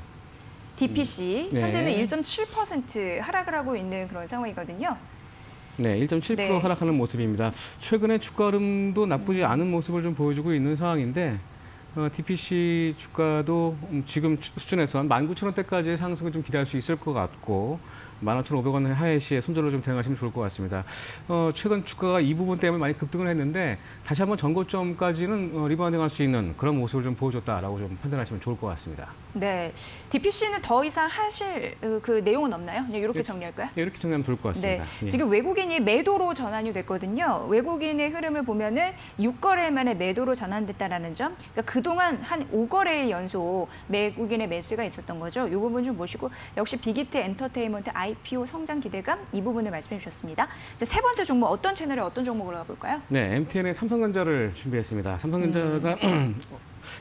DPC 네. 현재는 1.7% 하락을 하고 있는 그런 상황이거든요. 네, 1.7% 네. 하락하는 모습입니다. 최근에 주가 흐름도 나쁘지 않은 모습을 좀 보여주고 있는 상황인데 DPC 주가도 지금 수준에서 19,000원대까지의 상승을 좀 기대할 수 있을 것 같고 15,500원 하회 시에 손절로 좀 대응하시면 좋을 것 같습니다. 최근 주가가 이 부분 때문에 많이 급등을 했는데 다시 한번 전고점까지는 리바운딩할 수 있는 그런 모습을 좀 보여줬다라고 좀 판단하시면 좋을 것 같습니다. 네. DPC는 더 이상 하실 그 내용은 없나요? 그냥 이렇게 네. 정리할까요? 네, 이렇게 정리하면 좋을 것 네, 같습니다. 예. 지금 외국인이 매도로 전환이 됐거든요. 외국인의 흐름을 보면은 6거래 만에 매도로 전환됐다라는 점. 그러니까 그동안 한 5거래의 연속 외국인의 매수가 있었던 거죠. 이 부분 좀 보시고 역시 빅히트 엔터테인먼트 IPO 성장 기대감 이 부분을 말씀해 주셨습니다. 자, 세 번째 종목 어떤 채널에 어떤 종목으로 가볼까요? 네, MTN의 삼성전자를 준비했습니다. 삼성전자가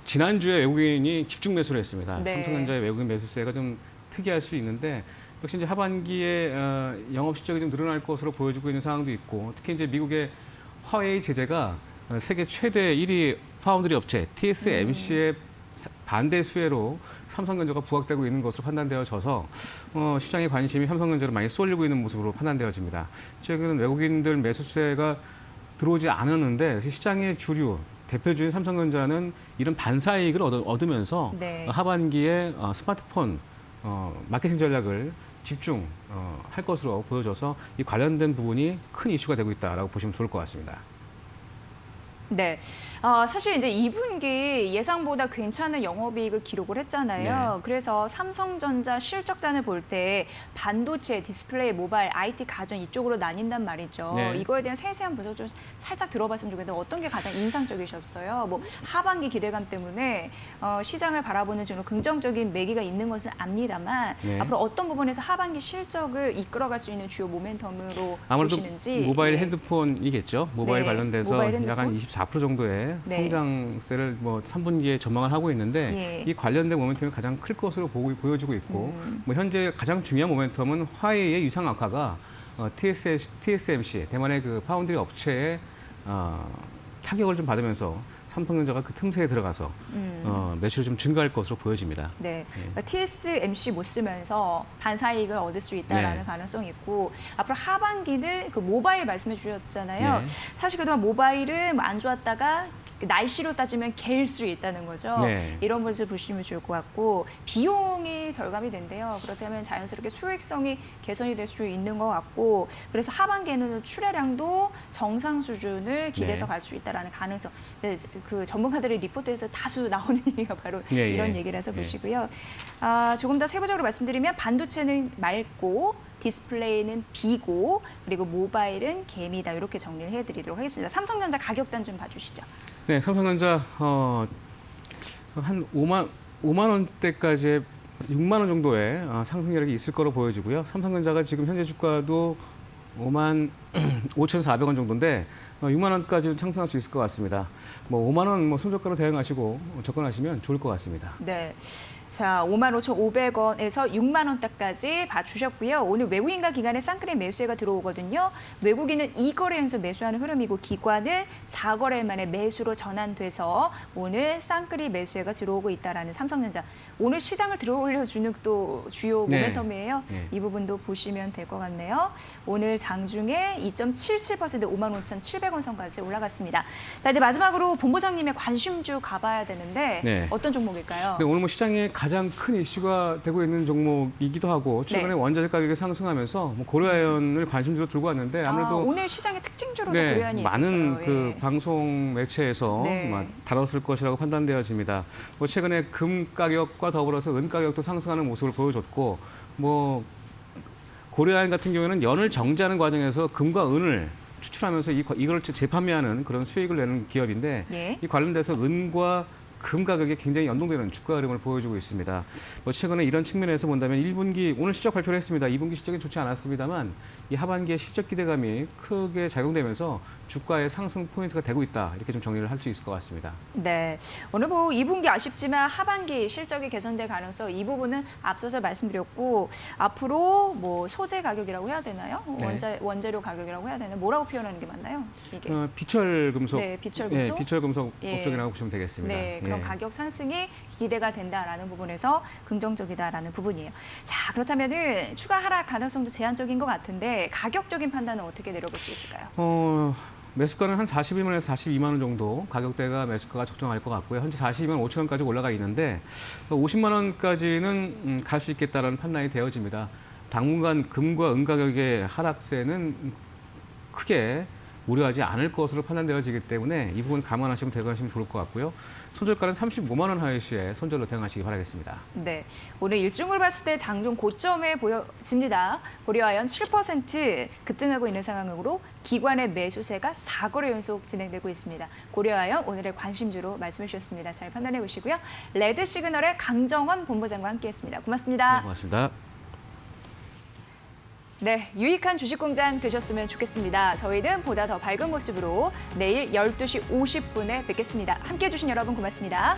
지난주에 외국인이 집중 매수를 했습니다. 네. 삼성전자의 외국인 매수세가 좀 특이할 수 있는데 역시 이제 하반기에 영업 실적이 좀 늘어날 것으로 보여지고 있는 상황도 있고 특히 이제 미국의 화웨이 제재가 세계 최대 1위 파운드리 업체 TSMC의 반대 수혜로 삼성전자가 부각되고 있는 것으로 판단되어져서 시장의 관심이 삼성전자로 많이 쏠리고 있는 모습으로 판단되어집니다. 최근은 외국인들 매수세가 들어오지 않았는데 시장의 주류 대표주인 삼성전자는 이런 반사이익을 얻으면서 네. 하반기에 스마트폰 마케팅 전략을 집중할 것으로 보여져서 이 관련된 부분이 큰 이슈가 되고 있다라고 보시면 좋을 것 같습니다. 네. 사실 이제 2분기 예상보다 괜찮은 영업이익을 기록을 했잖아요. 네. 그래서 삼성전자 실적단을 볼 때 반도체, 디스플레이, 모바일, IT, 가전 이쪽으로 나뉜단 말이죠. 네. 이거에 대한 세세한 분석 좀 살짝 들어봤으면 좋겠는데 어떤 게 가장 인상적이셨어요? 뭐 하반기 기대감 때문에 시장을 바라보는 좀 긍정적인 매기가 있는 것은 압니다만 네. 앞으로 어떤 부분에서 하반기 실적을 이끌어갈 수 있는 주요 모멘텀으로 아무래도 보시는지. 모바일 예. 핸드폰이겠죠. 모바일 네, 관련돼서 모바일 약 한 핸드폰? 24% 정도의 네. 성장세를 뭐 3분기에 전망을 하고 있는데 예. 이 관련된 모멘텀이 가장 클 것으로 보여지고 있고 뭐 현재 가장 중요한 모멘텀은 화웨이의 위상 악화가 TSMC 대만의 그 파운드리 업체의 타격을 좀 받으면서 삼성전자가 그 틈새에 들어가서 매출이 좀 증가할 것으로 보여집니다. 네, 그러니까 TSMC 못 쓰면서 반사이익을 얻을 수 있다라는 네. 가능성이 있고 앞으로 하반기는 그 모바일 말씀해 주셨잖아요. 네. 사실 그동안 모바일은 안 좋았다가 날씨로 따지면 개일 수 있다는 거죠. 네. 이런 것을 보시면 좋을 것 같고 비용이 절감이 된대요. 그렇다면 자연스럽게 수익성이 개선이 될 수 있는 것 같고 그래서 하반기에는 출하량도 정상 수준을 기대해서 네. 갈 수 있다라는 가능성. 네, 그 전문가들의 리포트에서 다수 나오는 얘기가 바로 예, 이런 예. 얘기라서 예. 보시고요. 조금 더 세부적으로 말씀드리면 반도체는 맑고 디스플레이는 비고 그리고 모바일은 개미다 이렇게 정리를 해드리도록 하겠습니다. 삼성전자 가격단 좀 봐주시죠. 네, 삼성전자 한 5만 원대까지의 6만 원 정도의 상승력이 있을 거로 보여지고요. 삼성전자가 지금 현재 주가도 5만 5,400원 정도인데 6만 원까지 상승할 수 있을 것 같습니다. 뭐 5만 원 손절가로 대응하시고 접근하시면 좋을 것 같습니다. 네. 자, 55,500원에서 6만 원대까지 봐주셨고요. 오늘 외국인과 기관의 쌍끌이 매수세가 들어오거든요. 외국인은 2거래 연속 매수하는 흐름이고 기관은 4거래 만에 매수로 전환돼서 오늘 쌍끌이 매수세가 들어오고 있다라는 삼성전자. 오늘 시장을 들어올려주는 또 주요 네. 모멘텀이에요. 네. 이 부분도 보시면 될 것 같네요. 오늘 장중에 2.77% 55,700원 선까지 올라갔습니다. 자, 이제 마지막으로 본부장님의 관심주 가봐야 되는데 네. 어떤 종목일까요? 네, 오늘 뭐 시장에 가장 큰 이슈가 되고 있는 종목이기도 하고 최근에 네. 원자재 가격이 상승하면서 뭐 고려아연을 관심주로 들고 왔는데 아무래도 오늘 시장의 특징주로도 네, 고려한이 많은 있었어요. 그 예. 방송 매체에서 네. 다뤘을 것이라고 판단되어집니다. 뭐 최근에 금 가격과 더불어서 은 가격도 상승하는 모습을 보여줬고, 뭐 고려아연 같은 경우에는 연을 정제하는 과정에서 금과 은을 추출하면서 이걸 재판매하는 그런 수익을 내는 기업인데 예. 이 관련돼서 은과 금 가격이 굉장히 연동되는 주가 흐름을 보여주고 있습니다. 뭐 최근에 이런 측면에서 본다면 1분기 오늘 실적 발표를 했습니다. 2분기 실적이 좋지 않았습니다만 이 하반기에 실적 기대감이 크게 작용되면서 주가의 상승 포인트가 되고 있다. 이렇게 좀 정리를 할 수 있을 것 같습니다. 네. 오늘 뭐 2분기 아쉽지만 하반기 실적이 개선될 가능성 이 부분은 앞서서 말씀드렸고 앞으로 뭐 소재 가격이라고 해야 되나요? 네. 원재료 가격이라고 해야 되나요? 뭐라고 표현하는 게 맞나요? 이게. 비철 금속, 네, 비철 금속. 예, 비철 금속 예. 업종이라고 보시면 되겠습니다. 네, 그런 예. 가격 상승이 기대가 된다라는 부분에서 긍정적이다라는 부분이에요. 자, 그렇다면은 추가 하락 가능성도 제한적인 것 같은데 가격적인 판단은 어떻게 내려볼 수 있을까요? 매수가는 한 41만 원에서 42만 원 정도 가격대가 매수가가 적정할 것 같고요. 현재 42만 5천 원까지 올라가 있는데 50만 원까지는 갈 수 있겠다는 판단이 되어집니다. 당분간 금과 은 가격의 하락세는 크게 우려하지 않을 것으로 판단되어지기 때문에 이 부분 감안하시면 대응하시면 좋을 것 같고요. 손절가는 35만 원 하위 시에 손절로 대응하시기 바라겠습니다. 네, 오늘 일중을 봤을 때 장중 고점에 보여집니다. 고려아연 7% 급등하고 있는 상황으로 기관의 매수세가 4거래 연속 진행되고 있습니다. 고려아연 오늘의 관심주로 말씀해 주셨습니다. 잘 판단해 보시고요. 레드 시그널의 강정원 본부장과 함께했습니다. 고맙습니다. 네, 고맙습니다. 네, 유익한 주식공장 되셨으면 좋겠습니다. 저희는 보다 더 밝은 모습으로 내일 12시 50분에 뵙겠습니다. 함께해 주신 여러분 고맙습니다.